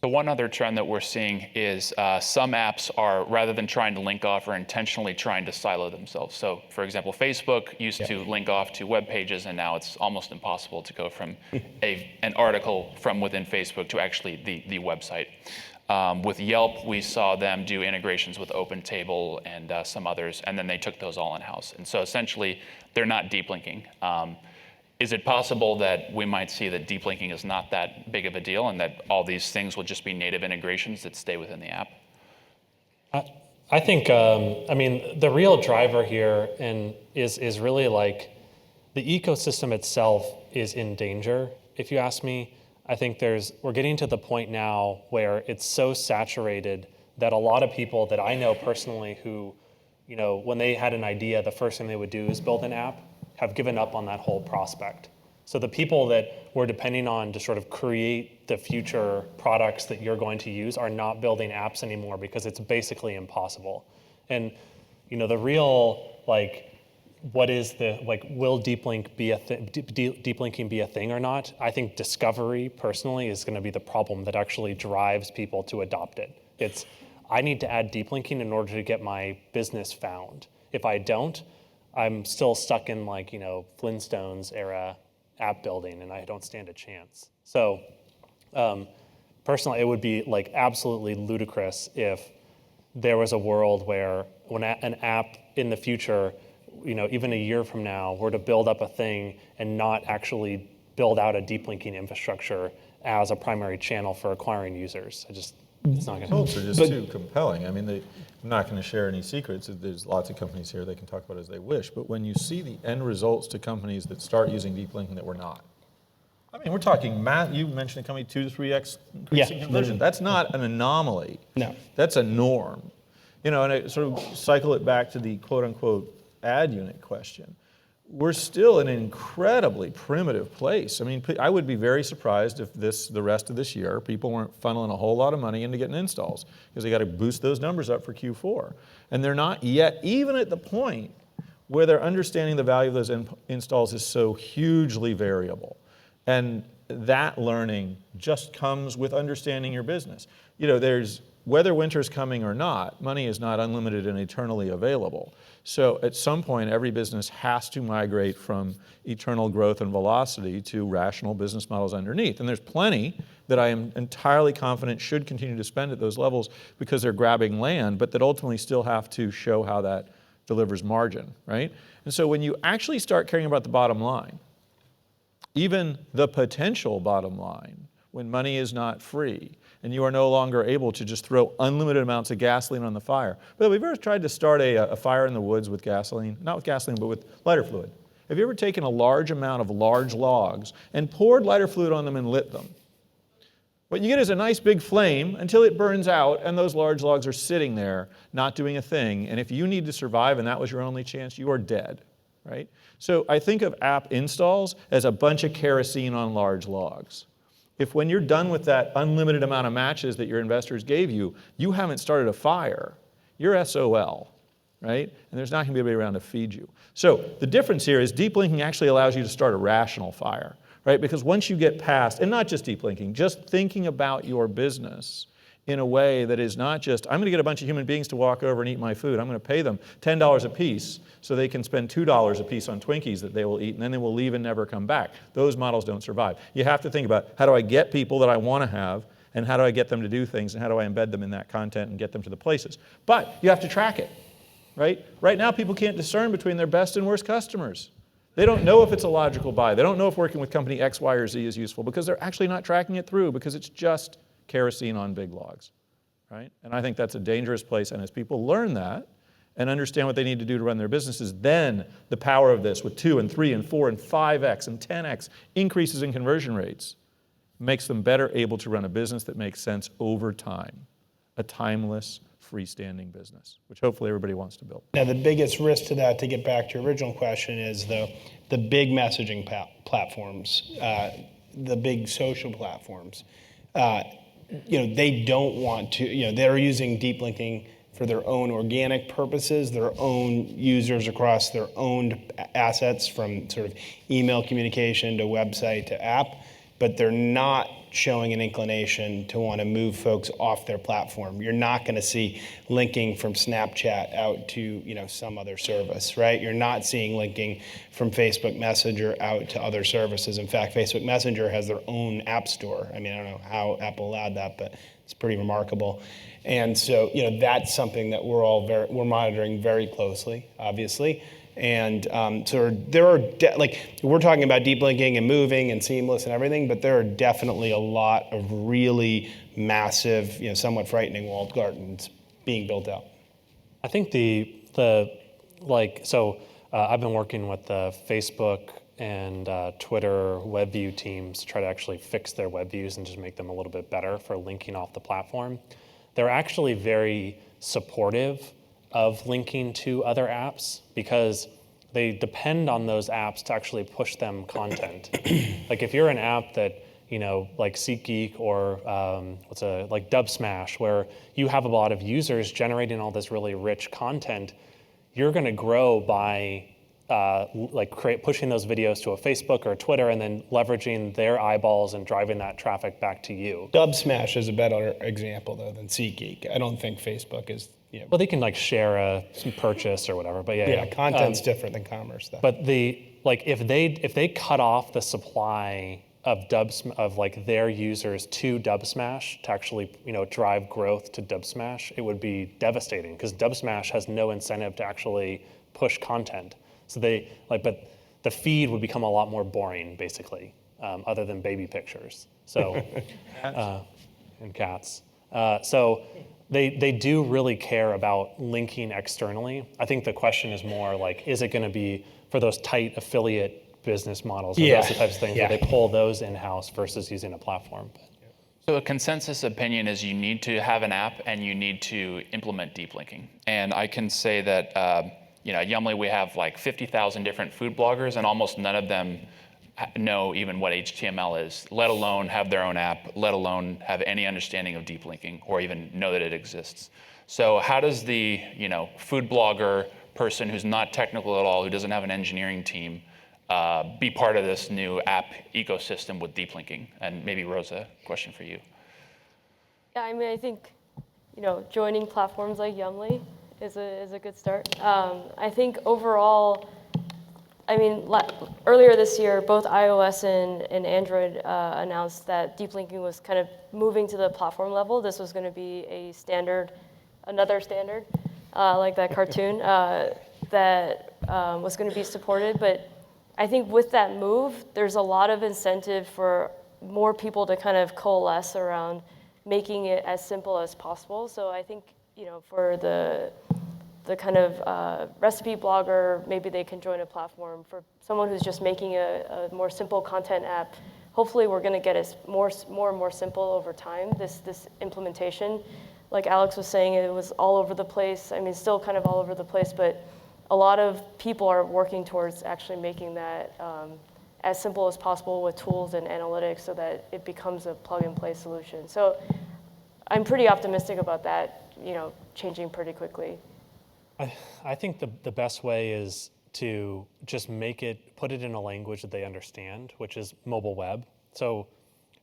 So one other trend that we're seeing is some apps are, rather than trying to link off, are intentionally trying to silo themselves. So for example, Facebook used to link off to web pages, and now it's almost impossible to go from an article from within Facebook to actually the website. With Yelp, we saw them do integrations with OpenTable and some others, and then they took those all in-house. And so essentially, they're not deep linking. Is it possible that we might see that deep linking is not that big of a deal and that all these things will just be native integrations that stay within the app? I think, the real driver here is really like the ecosystem itself is in danger, if you ask me. I think we're getting to the point now where it's so saturated that a lot of people that I know personally who, when they had an idea, the first thing they would do is build an app, have given up on that whole prospect. So the people that we're depending on to sort of create the future products that you're going to use are not building apps anymore because it's basically impossible. And the real what is will deep linking be a thing or not? I think discovery personally is going to be the problem that actually drives people to adopt it. I need to add deep linking in order to get my business found. If I don't, I'm still stuck in Flintstones era app building, and I don't stand a chance. So personally, it would be absolutely ludicrous if there was a world where when an app in the future, even a year from now, were to build up a thing and not actually build out a deep linking infrastructure as a primary channel for acquiring users. It's not going to Results are just too compelling. I mean, I'm not going to share any secrets. There's lots of companies here they can talk about as they wish. But when you see the end results to companies that start using deep linking that we're not, I mean, we're talking you mentioned a company 2 to 3x increasing conversion. That's not an anomaly. No. That's a norm. And I sort of cycle it back to the quote unquote ad unit question. We're still in an incredibly primitive place. I mean, I would be very surprised if the rest of this year, people weren't funneling a whole lot of money into getting installs because they got to boost those numbers up for Q4. And they're not yet even at the point where their understanding the value of those installs is so hugely variable. And that learning just comes with understanding your business. There's whether winter's coming or not, money is not unlimited and eternally available. So at some point, every business has to migrate from eternal growth and velocity to rational business models underneath. And there's plenty that I am entirely confident should continue to spend at those levels because they're grabbing land, but that ultimately still have to show how that delivers margin, right? And so when you actually start caring about the bottom line, even the potential bottom line, when money is not free, and you are no longer able to just throw unlimited amounts of gasoline on the fire. But have you ever tried to start a fire in the woods with gasoline? Not with gasoline, but with lighter fluid. Have you ever taken a large amount of large logs and poured lighter fluid on them and lit them? What you get is a nice big flame until it burns out and those large logs are sitting there not doing a thing. And if you need to survive and that was your only chance, you are dead, right? So I think of app installs as a bunch of kerosene on large logs. If when you're done with that unlimited amount of matches that your investors gave you, you haven't started a fire, you're SOL, right? And there's not going to be anybody around to feed you. So the difference here is deep linking actually allows you to start a rational fire, right? Because once you get past, and not just deep linking, just thinking about your business in a way that is not just, I'm going to get a bunch of human beings to walk over and eat my food. I'm going to pay them $10 a piece so they can spend $2 a piece on Twinkies that they will eat, and then they will leave and never come back. Those models don't survive. You have to think about, how do I get people that I want to have, and how do I get them to do things, and how do I embed them in that content and get them to the places? But you have to track it, right? Right now, people can't discern between their best and worst customers. They don't know if it's a logical buy. They don't know if working with company X, Y, or Z is useful because they're actually not tracking it through because it's just kerosene on big logs, right? And I think that's a dangerous place. And as people learn that and understand what they need to do to run their businesses, then the power of this with 2 and 3 and 4 and 5x and 10x increases in conversion rates makes them better able to run a business that makes sense over time, a timeless, freestanding business, which hopefully everybody wants to build. Now, the biggest risk to that, to get back to your original question, is the big messaging platforms, the big social platforms. They don't want to, they're using deep linking for their own organic purposes, their own users across their own assets from sort of email communication to website to app, but they're not showing an inclination to want to move folks off their platform. You're not going to see linking from Snapchat out to some other service, right? You're not seeing linking from Facebook Messenger out to other services. In fact, Facebook Messenger has their own app store. I mean, I don't know how Apple allowed that, but it's pretty remarkable. And so, that's something that we're monitoring very closely, obviously. And so there are, we're talking about deep linking and moving and seamless and everything, but there are definitely a lot of really massive, somewhat frightening walled gardens being built out. I think I've been working with the Facebook and Twitter web view teams to try to actually fix their web views and just make them a little bit better for linking off the platform. They're actually very supportive of linking to other apps because they depend on those apps to actually push them content. Like if you're an app that, like SeatGeek or like Dubsmash, where you have a lot of users generating all this really rich content, you're going to grow by pushing those videos to a Facebook or a Twitter and then leveraging their eyeballs and driving that traffic back to you. Dubsmash is a better example, though, than SeatGeek. I don't think Facebook is. Well, they can share some purchase or whatever, but yeah. Content's different than commerce, though. But if they cut off the supply of like their users to Dubsmash to actually drive growth to Dubsmash, it would be devastating because Dubsmash has no incentive to actually push content. So but the feed would become a lot more boring basically, other than baby pictures. So and cats. So they do really care about linking externally. I think the question is more like, is it going to be for those tight affiliate business models, or those the types of things where they pull those in-house versus using a platform? So a consensus opinion is you need to have an app and you need to implement deep linking. And I can say that at Yumly we have like 50,000 different food bloggers, and almost none of them know even what HTML is, let alone have their own app, let alone have any understanding of deep linking or even know that it exists. So how does the food blogger person who's not technical at all, who doesn't have an engineering team, be part of this new app ecosystem with deep linking? And maybe Rosa, question for you. Yeah, I mean, I think, joining platforms like Yumly is a good start. I think overall, earlier this year, both iOS and Android announced that deep linking was kind of moving to the platform level. This was going to be a standard, another standard, like that cartoon, that was going to be supported. But I think with that move, there's a lot of incentive for more people to kind of coalesce around making it as simple as possible. So I think, for the kind of recipe blogger, maybe they can join a platform. For someone who's just making a more simple content app, hopefully we're going to get it more and more simple over time, this implementation. Like Alex was saying, it was all over the place. I mean, still kind of all over the place, but a lot of people are working towards actually making that as simple as possible with tools and analytics so that it becomes a plug-and-play solution. So I'm pretty optimistic about that, changing pretty quickly. I think the best way is to just put it in a language that they understand, which is mobile web. So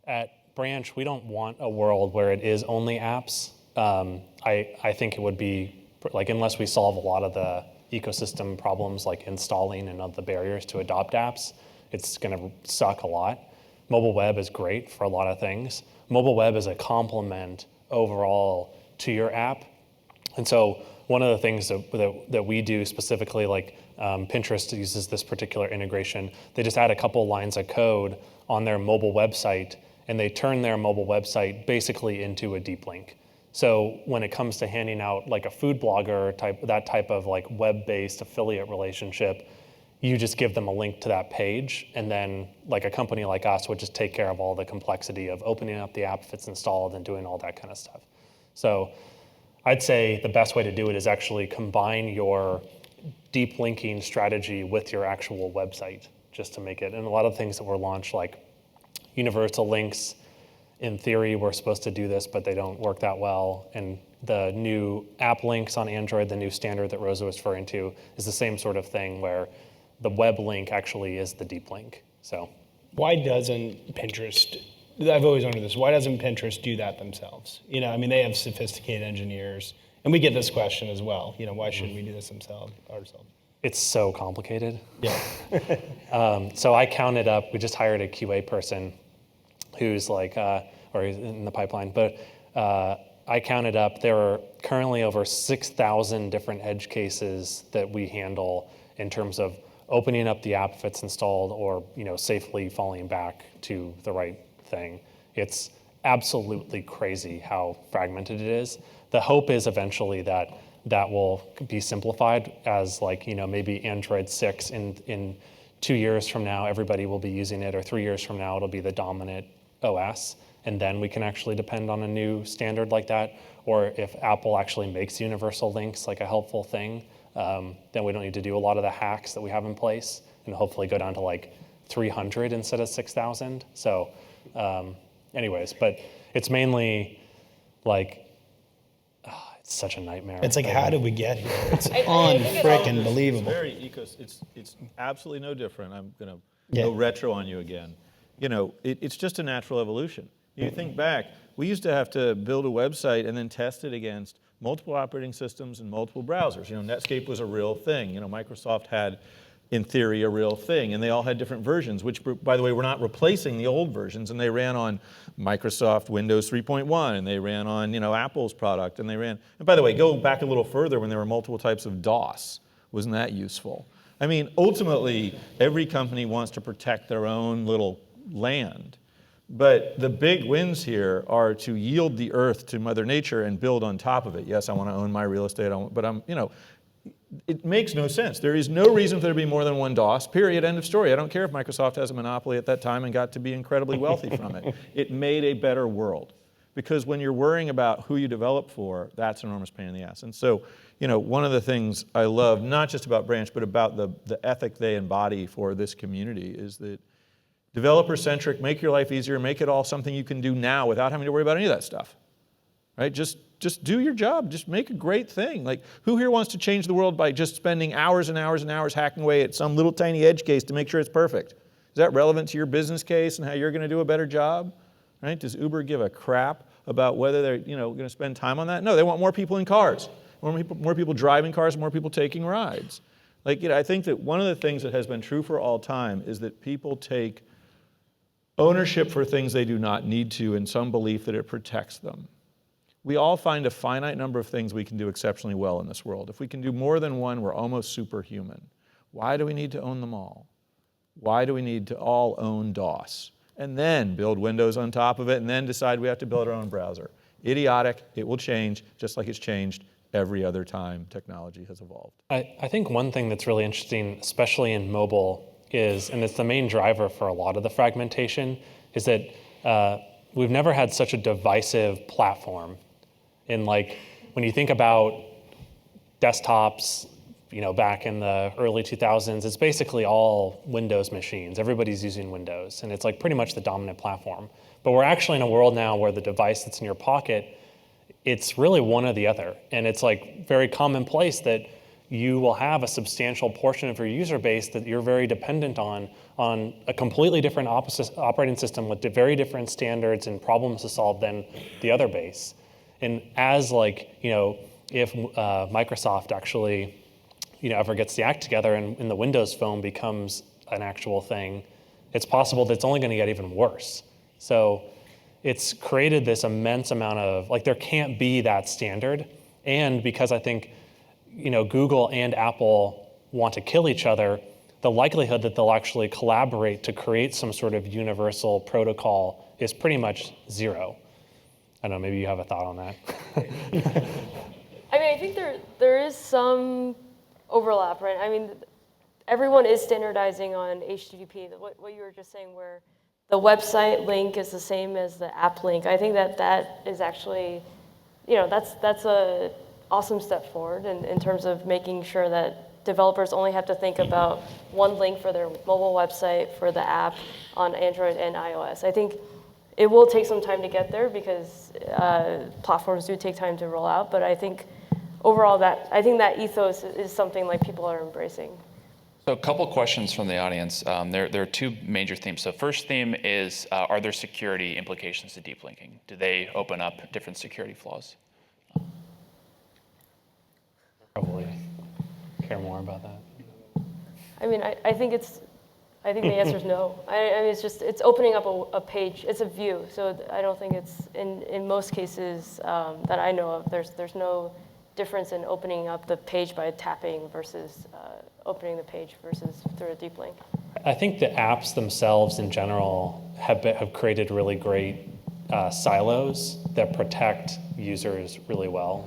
at Branch, we don't want a world where it is only apps. I think it would be, like, unless we solve a lot of the ecosystem problems like installing and other barriers to adopt apps, it's going to suck a lot. Mobile web is great for a lot of things. Mobile web is a complement overall to your app. And so one of the things that we do specifically, like Pinterest uses this particular integration, they just add a couple lines of code on their mobile website, and they turn their mobile website basically into a deep link. So when it comes to handing out like a food blogger that type of like web-based affiliate relationship, you just give them a link to that page, and then like a company like us would just take care of all the complexity of opening up the app if it's installed and doing all that kind of stuff. So I'd say the best way to do it is actually combine your deep linking strategy with your actual website, just to make it. And a lot of things that were launched, like universal links, in theory, we're supposed to do this, but they don't work that well. And the new app links on Android, the new standard that Rosa was referring to, is the same sort of thing where the web link actually is the deep link. So why doesn't Pinterest, I've always wondered this, why doesn't Pinterest do that themselves? They have sophisticated engineers, and we get this question as well. Why shouldn't we do this ourselves? It's so complicated. Yeah. So I counted up, we just hired a QA person who's like, or he's in the pipeline, but I counted up, there are currently over 6,000 different edge cases that we handle in terms of opening up the app if it's installed, or safely falling back to the right thing. It's absolutely crazy how fragmented it is. The hope is eventually that will be simplified as maybe Android 6 in 2 years from now, everybody will be using it, or 3 years from now, it'll be the dominant OS. And then we can actually depend on a new standard like that. Or if Apple actually makes universal links like a helpful thing, then we don't need to do a lot of the hacks that we have in place, and hopefully go down to like 300 instead of 6,000. So anyways, but it's mainly like, it's such a nightmare. It's like, how did we get here? It's un-frickin' believable. It's absolutely no different. I'm going to go retro on you again. It's just a natural evolution. You think back, we used to have to build a website and then test it against multiple operating systems and multiple browsers. Netscape was a real thing. Microsoft had in theory, a real thing. And they all had different versions, which, by the way, were not replacing the old versions. And they ran on Microsoft Windows 3.1, and they ran on, Apple's product, and they ran. And by the way, go back a little further when there were multiple types of DOS. Wasn't that useful? I mean, ultimately, every company wants to protect their own little land. But the big wins here are to yield the earth to Mother Nature and build on top of it. Yes, I want to own my real estate, but it makes no sense. There is no reason for there to be more than one DOS, period, end of story. I don't care if Microsoft has a monopoly at that time and got to be incredibly wealthy from it. It made a better world. Because when you're worrying about who you develop for, that's an enormous pain in the ass. And so, one of the things I love, not just about Branch, but about the ethic they embody for this community is that developer-centric, make your life easier, make it all something you can do now without having to worry about any of that stuff. Right? Just do your job. Just make a great thing. Like, who here wants to change the world by just spending hours and hours and hours hacking away at some little tiny edge case to make sure it's perfect? Is that relevant to your business case and how you're going to do a better job? Right? Does Uber give a crap about whether they're going to spend time on that? No, they want more people in cars, more people driving cars, more people taking rides. Like, I think that one of the things that has been true for all time is that people take ownership for things they do not need to in some belief that it protects them. We all find a finite number of things we can do exceptionally well in this world. If we can do more than one, we're almost superhuman. Why do we need to own them all? Why do we need to all own DOS? And then build Windows on top of it, and then decide we have to build our own browser. Idiotic. It will change, just like it's changed every other time technology has evolved. I think one thing that's really interesting, especially in mobile, is, and it's the main driver for a lot of the fragmentation, is that we've never had such a divisive platform. And when you think about desktops, back in the early 2000s, it's basically all Windows machines. Everybody's using Windows, and it's pretty much the dominant platform. But we're actually in a world now where the device that's in your pocket, it's really one or the other. And it's very commonplace that you will have a substantial portion of your user base that you're very dependent on a completely different operating system with very different standards and problems to solve than the other base. And as if Microsoft actually ever gets the act together and the Windows Phone becomes an actual thing, it's possible that it's only going to get even worse. So it's created this immense amount of, there can't be that standard. And because I think, Google and Apple want to kill each other, the likelihood that they'll actually collaborate to create some sort of universal protocol is pretty much zero. I don't know, maybe you have a thought on that. I think there is some overlap, right? Everyone is standardizing on HTTP. What you were just saying, where the website link is the same as the app link. I think that is actually, that's a awesome step forward in terms of making sure that developers only have to think about one link for their mobile website, for the app on Android and iOS. I think it will take some time to get there because platforms do take time to roll out, but I think overall that ethos is something people are embracing. So a couple questions from the audience. There are two major themes. So first theme is, are there security implications to deep linking? Do they open up different security flaws? Probably care more about that. I think the answer is no. It's opening up a page. It's a view. So I don't think it's, in most cases that I know of, there's no difference in opening up the page by tapping versus opening the page versus through a deep link. I think the apps themselves in general have created really great silos that protect users really well.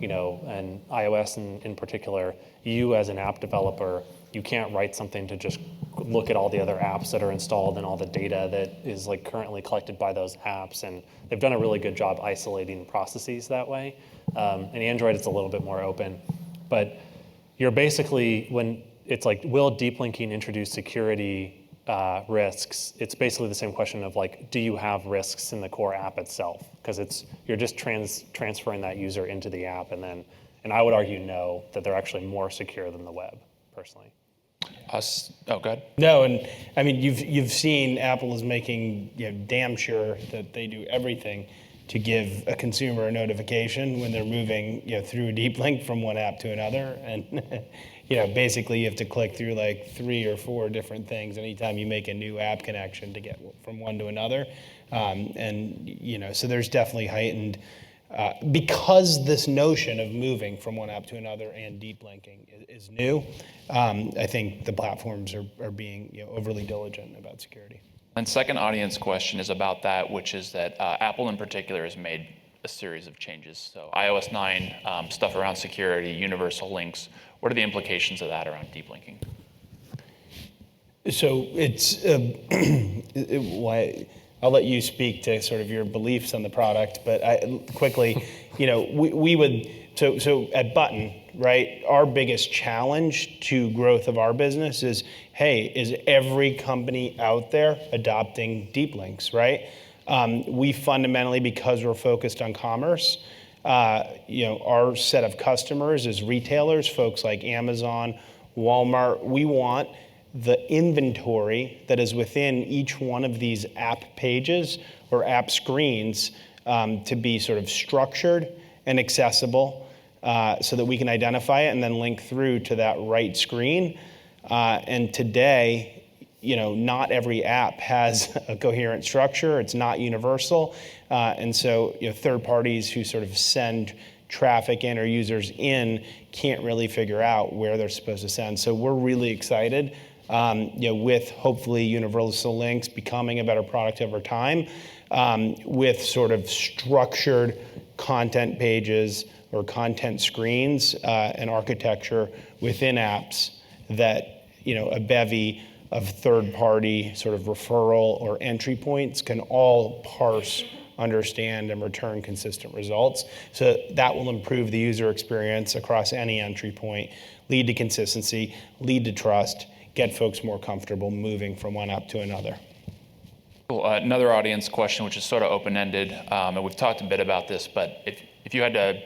And iOS in particular, you as an app developer, you can't write something to just look at all the other apps that are installed and all the data that is currently collected by those apps. And they've done a really good job isolating processes that way. And Android, it's a little bit more open. But you're basically, when it's will deep linking introduce security risks? It's basically the same question of do you have risks in the core app itself? Because you're just transferring that user into the app, and I would argue no, that they're actually more secure than the web, personally. Go ahead. No, and you've seen Apple is making damn sure that they do everything to give a consumer a notification when they're moving, through a deep link from one app to another. And basically you have to click through like 3 or 4 different things anytime you make a new app connection to get from one to another. So there's definitely heightened, because this notion of moving from one app to another and deep linking is new. I think the platforms are being overly diligent about security. And second audience question is about that, which is that Apple in particular has made a series of changes. So iOS 9, stuff around security, universal links. What are the implications of that around deep linking? So it's, I'll let you speak to sort of your beliefs on the product, but quickly, we would, so at Button, right, our biggest challenge to growth of our business is, hey, is every company out there adopting deep links, right? We fundamentally, because we're focused on commerce, our set of customers is retailers, folks like Amazon, Walmart. We want the inventory that is within each one of these app pages or app screens to be sort of structured and accessible so that we can identify it and then link through to that right screen. And today, not every app has a coherent structure. It's not universal. And so third parties who sort of send traffic in or users in can't really figure out where they're supposed to send. So we're really excited with hopefully universal links becoming a better product over time, with sort of structured content pages or content screens and architecture within apps that a bevy of third-party sort of referral or entry points can all parse, understand, and return consistent results. So that will improve the user experience across any entry point, lead to consistency, lead to trust, get folks more comfortable moving from one app to another. Cool. Another audience question, which is sort of open-ended, and we've talked a bit about this, but if you had to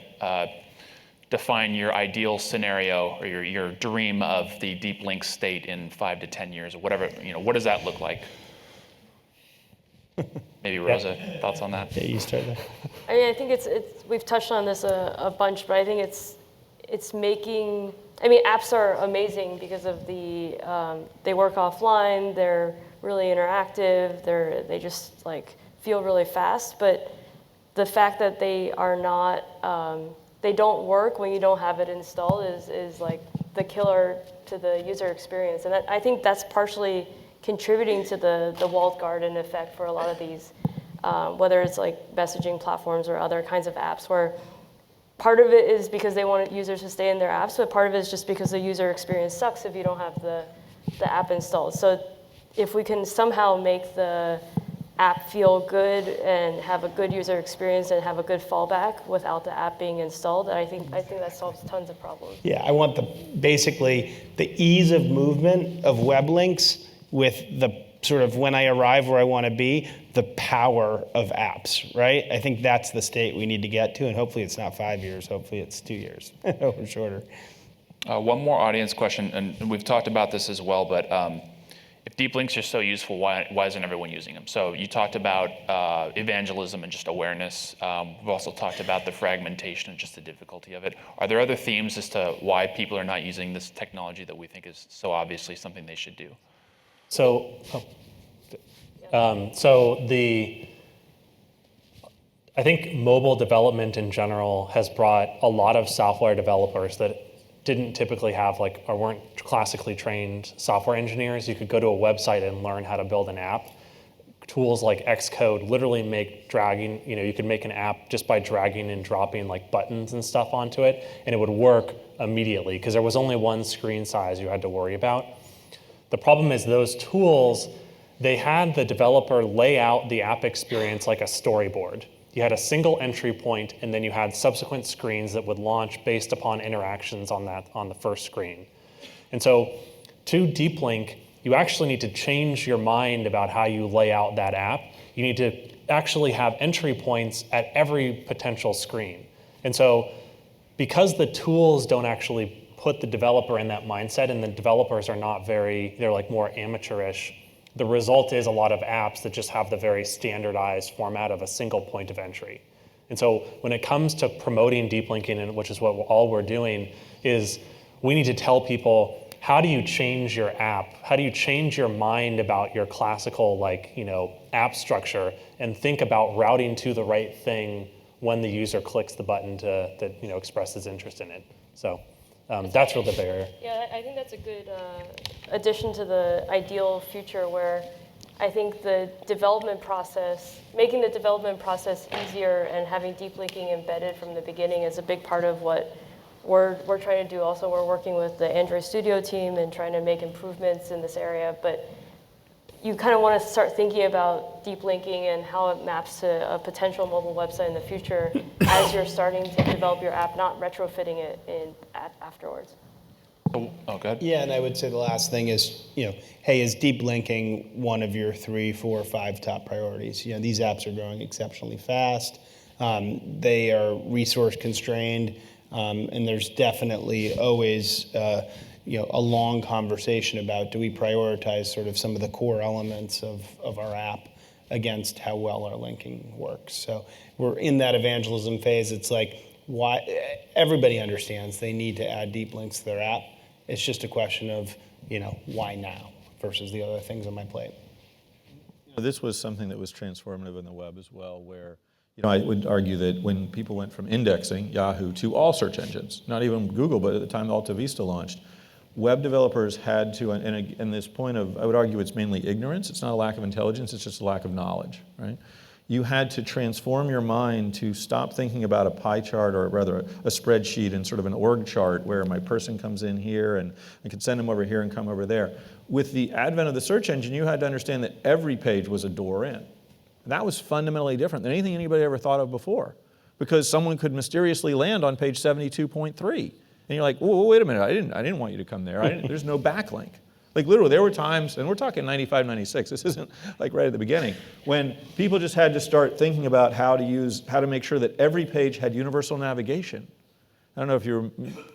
define your ideal scenario or your dream of the deep link state in 5 to 10 years or whatever, what does that look like? Maybe Rosa, thoughts on that? Yeah, you start there. I mean, I think it's we've touched on this a bunch, but I think it's making. I mean, apps are amazing because of they work offline. They're really interactive. They just like feel really fast. But the fact that they are not, they don't work when you don't have it installed is like the killer to the user experience. And I think that's partially contributing to the walled garden effect for a lot of these, whether it's like messaging platforms or other kinds of apps where part of it is because they want users to stay in their apps, but part of it is just because the user experience sucks if you don't have the app installed. So if we can somehow make the app feel good and have a good user experience and have a good fallback without the app being installed, I think that solves tons of problems. Yeah, I want basically the ease of movement of web links with the sort of when I arrive where I want to be, the power of apps, right? I think that's the state we need to get to, and hopefully it's not 5 years, hopefully it's 2 years or shorter. One more audience question, and we've talked about this as well, but if deep links are so useful, why isn't everyone using them? So you talked about evangelism and just awareness. We've also talked about the fragmentation and just the difficulty of it. Are there other themes as to why people are not using this technology that we think is so obviously something they should do? I think mobile development in general has brought a lot of software developers that didn't typically have or weren't classically trained software engineers. You could go to a website and learn how to build an app. Tools like Xcode literally make dragging, you could make an app just by dragging and dropping buttons and stuff onto it, and it would work immediately because there was only one screen size you had to worry about. The problem is those tools, they had the developer lay out the app experience like a storyboard. You had a single entry point, and then you had subsequent screens that would launch based upon interactions on the first screen. And so to deep link, you actually need to change your mind about how you lay out that app. You need to actually have entry points at every potential screen. And so because the tools don't actually put the developer in that mindset, and the developers are not they're more amateurish, the result is a lot of apps that just have the very standardized format of a single point of entry. And so when it comes to promoting deep linking, and which is what all we're doing, is we need to tell people, how do you change your app? How do you change your mind about your classical app structure and think about routing to the right thing when the user clicks the button that expresses interest in it? So that's really the barrier. Yeah, I think that's a good addition to the ideal future where I think the development process, making the development process easier and having deep linking embedded from the beginning is a big part of what we're trying to do. Also, we're working with the Android Studio team and trying to make improvements in this area, but you kind of want to start thinking about deep linking and how it maps to a potential mobile website in the future as you're starting to develop your app, not retrofitting it afterwards. Oh, good. Yeah, and I would say the last thing is, hey, is deep linking one of your 3, 4, 5 top priorities? These apps are growing exceptionally fast. They are resource constrained, and there's definitely always, a long conversation about, do we prioritize sort of some of the core elements of our app against how well our linking works? So we're in that evangelism phase. It's like, why everybody understands they need to add deep links to their app. It's just a question of, why now versus the other things on my plate. This was something that was transformative in the web as well, where I would argue that when people went from indexing, Yahoo, to all search engines, not even Google, but at the time Alta Vista launched, web developers had to, and this point of, I would argue it's mainly ignorance. It's not a lack of intelligence, it's just a lack of knowledge, right? You had to transform your mind to stop thinking about a pie chart, or rather a spreadsheet and sort of an org chart where my person comes in here and I can send them over here and come over there. With the advent of the search engine, you had to understand that every page was a door in. And that was fundamentally different than anything anybody ever thought of before, because someone could mysteriously land on page 72.3. And you're like, whoa, wait a minute, I didn't want you to come there. There's no backlink. Like literally, there were times, and we're talking 95, 96, this isn't like right at the beginning, when people just had to start thinking about how to make sure that every page had universal navigation. I don't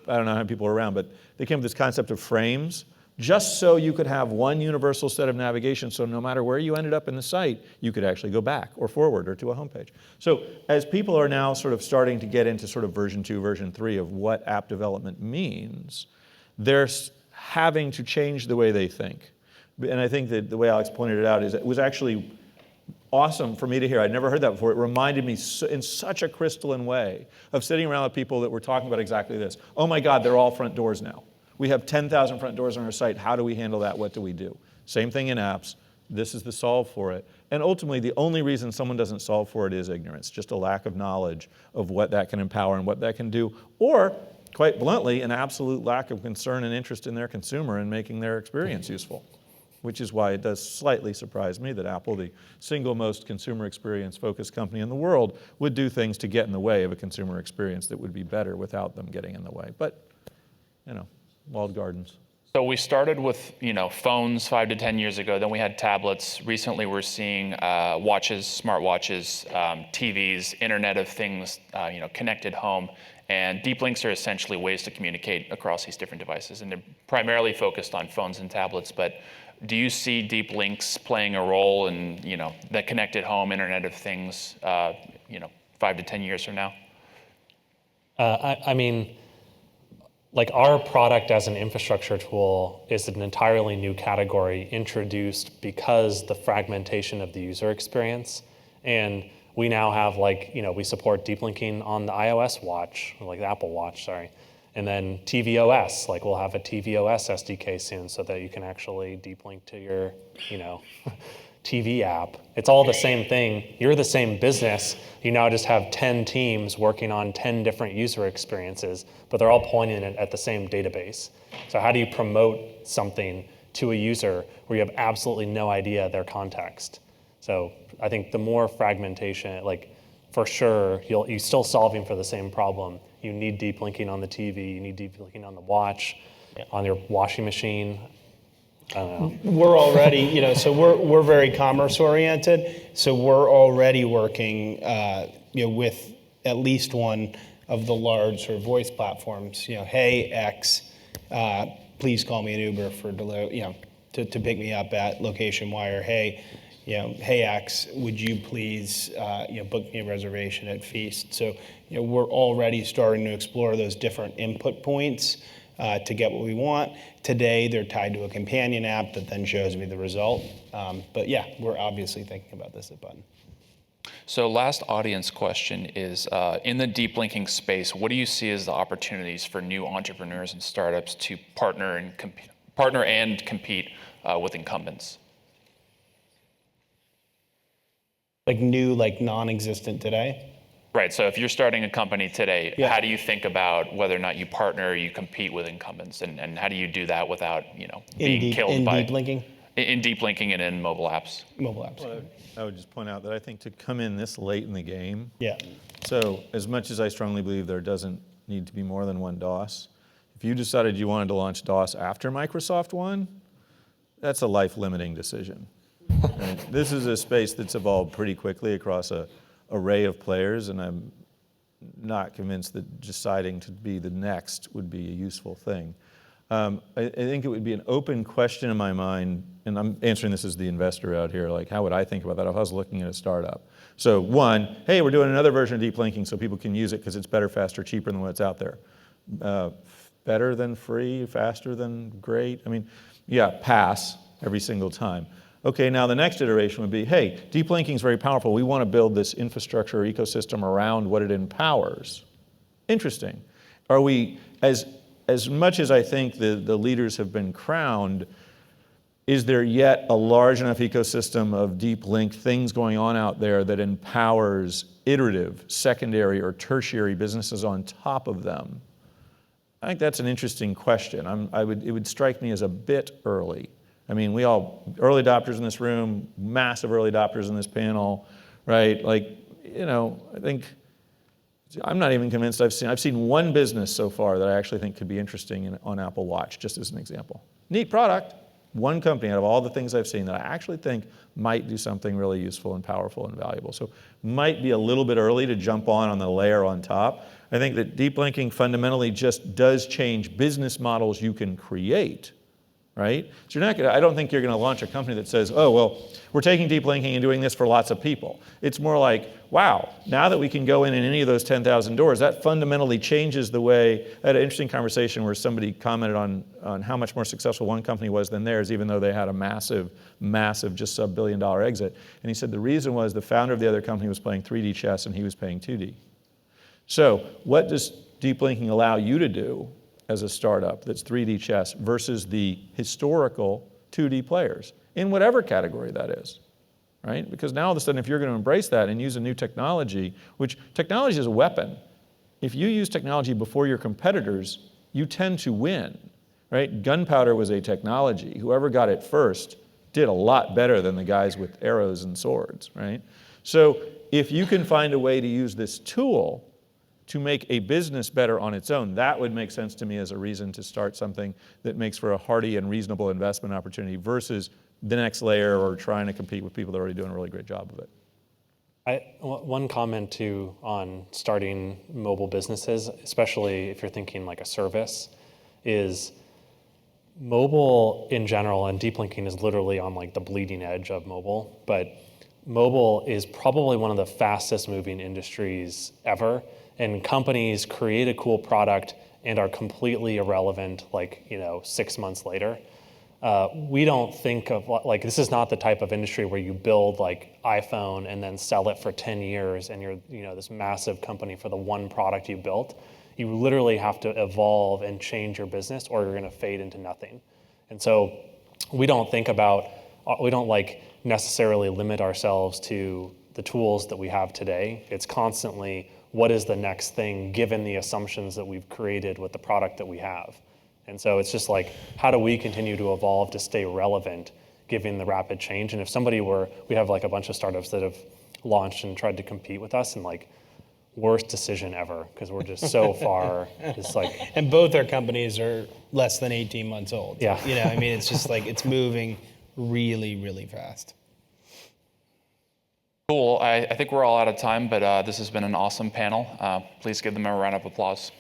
know how people are around, but they came up with this concept of frames, just so you could have one universal set of navigation, so no matter where you ended up in the site, you could actually go back or forward or to a home page. So as people are now sort of starting to get into sort of version 2, version 3 of what app development means, there's having to change the way they think. And I think that the way Alex pointed it out is it was actually awesome for me to hear. I'd never heard that before. It reminded me in such a crystalline way of sitting around with people that were talking about exactly this. Oh my God, they're all front doors now. We have 10,000 front doors on our site. How do we handle that? What do we do? Same thing in apps. This is the solve for it. And ultimately, the only reason someone doesn't solve for it is ignorance, just a lack of knowledge of what that can empower and what that can do, or quite bluntly, an absolute lack of concern and interest in their consumer and making their experience useful, which is why it does slightly surprise me that Apple, the single most consumer experience focused company in the world, would do things to get in the way of a consumer experience that would be better without them getting in the way. But, walled gardens. So we started with phones 5 to 10 years ago. Then we had tablets. Recently, we're seeing watches, smartwatches, TVs, Internet of Things, connected home. And deep links are essentially ways to communicate across these different devices, and they're primarily focused on phones and tablets. But do you see deep links playing a role in the connected home, Internet of Things, 5 to 10 years from now? I mean, like our product as an infrastructure tool is an entirely new category introduced because the fragmentation of the user experience. And we now have we support deep linking on the iOS watch, like the Apple Watch, sorry. And then tvOS, we'll have a tvOS SDK soon so that you can actually deep link to your, TV app. It's all the same thing. You're the same business. You now just have 10 teams working on 10 different user experiences, but they're all pointing at the same database. So how do you promote something to a user where you have absolutely no idea their context? So I think the more fragmentation, for sure, you're still solving for the same problem. You need deep linking on the TV, you need deep linking on the watch, on your washing machine. I don't know. We're already, so we're very commerce oriented. So we're already working, with at least one of the large sort of voice platforms. Hey X, please call me an Uber for to pick me up at location Y, or hey, hey X, would you please, book me a reservation at Feast? So, we're already starting to explore those different input points to get what we want. Today, they're tied to a companion app that then shows me the result. But yeah, we're obviously thinking about this at Button. So last audience question is, in the deep linking space, what do you see as the opportunities for new entrepreneurs and startups to partner and compete with incumbents? Like new, like non-existent today? Right, so if you're starting a company today, Yeah. how do you think about whether or not you partner or you compete with incumbents? And how do you do that without, being killed by... deep linking? In deep linking and in mobile apps. Mobile apps. Well, I would just point out that I think to come in this late in the game, Yeah. so as much as I strongly believe there doesn't need to be more than one DOS, if you decided you wanted to launch DOS after Microsoft won, that's a life-limiting decision. Right? This is a space that's evolved pretty quickly across an array of players, and I'm not convinced that deciding to be the next would be a useful thing. I think it would be an open question in my mind, and I'm answering this as the investor out here, like how would I think about that if I was looking at a startup? So one, hey, we're doing another version of deep linking so people can use it because it's better, faster, cheaper than what's out there. Better than free, faster than great? I mean, yeah, pass every single time. Okay, now the next iteration would be, hey, deep linking is very powerful. We want to build this infrastructure or ecosystem around what it empowers. Interesting. Are we, as much as I think the leaders have been crowned, is there yet a large enough ecosystem of deep link things going on out there that empowers iterative, secondary, or tertiary businesses on top of them? I think that's an interesting question. It would strike me as a bit early. I mean, we all, early adopters in this room, massive early adopters in this panel, right? Like, I think, I'm not even convinced I've seen one business so far that I actually think could be interesting on Apple Watch, just as an example. Neat product, one company out of all the things I've seen that I actually think might do something really useful and powerful and valuable. So might be a little bit early to jump on the layer on top. I think that deep linking fundamentally just does change business models you can create, right? So I don't think you're going to launch a company that says, oh, well, we're taking deep linking and doing this for lots of people. It's more like, wow, now that we can go in any of those 10,000 doors, that fundamentally changes the way. I had an interesting conversation where somebody commented on how much more successful one company was than theirs, even though they had a massive, just sub-billion-dollar exit. And he said the reason was the founder of the other company was playing 3D chess and he was playing 2D. So what does deep linking allow you to do as a startup that's 3D chess versus the historical 2D players in whatever category that is, right? Because now all of a sudden if you're going to embrace that and use a new technology, which technology is a weapon. If you use technology before your competitors, you tend to win, right? Gunpowder was a technology. Whoever got it first did a lot better than the guys with arrows and swords, right? So if you can find a way to use this tool to make a business better on its own, that would make sense to me as a reason to start something that makes for a hearty and reasonable investment opportunity versus the next layer or trying to compete with people that are already doing a really great job of it. One comment too on starting mobile businesses, especially if you're thinking like a service, is mobile in general, and deep linking is literally on like the bleeding edge of mobile, but mobile is probably one of the fastest moving industries ever. And companies create a cool product and are completely irrelevant, 6 months later. We don't think of, this is not the type of industry where you build iPhone and then sell it for 10 years and you're, this massive company for the one product you built. You literally have to evolve and change your business or you're gonna fade into nothing. And so we don't necessarily limit ourselves to the tools that we have today. It's constantly, what is the next thing given the assumptions that we've created with the product that we have? And so it's just how do we continue to evolve to stay relevant given the rapid change? And if we have a bunch of startups that have launched and tried to compete with us and worst decision ever because we're just so far, it's And both our companies are less than 18 months old. Yeah. It's just it's moving really, really fast. Cool. I think we're all out of time, but this has been an awesome panel. Please give them a round of applause.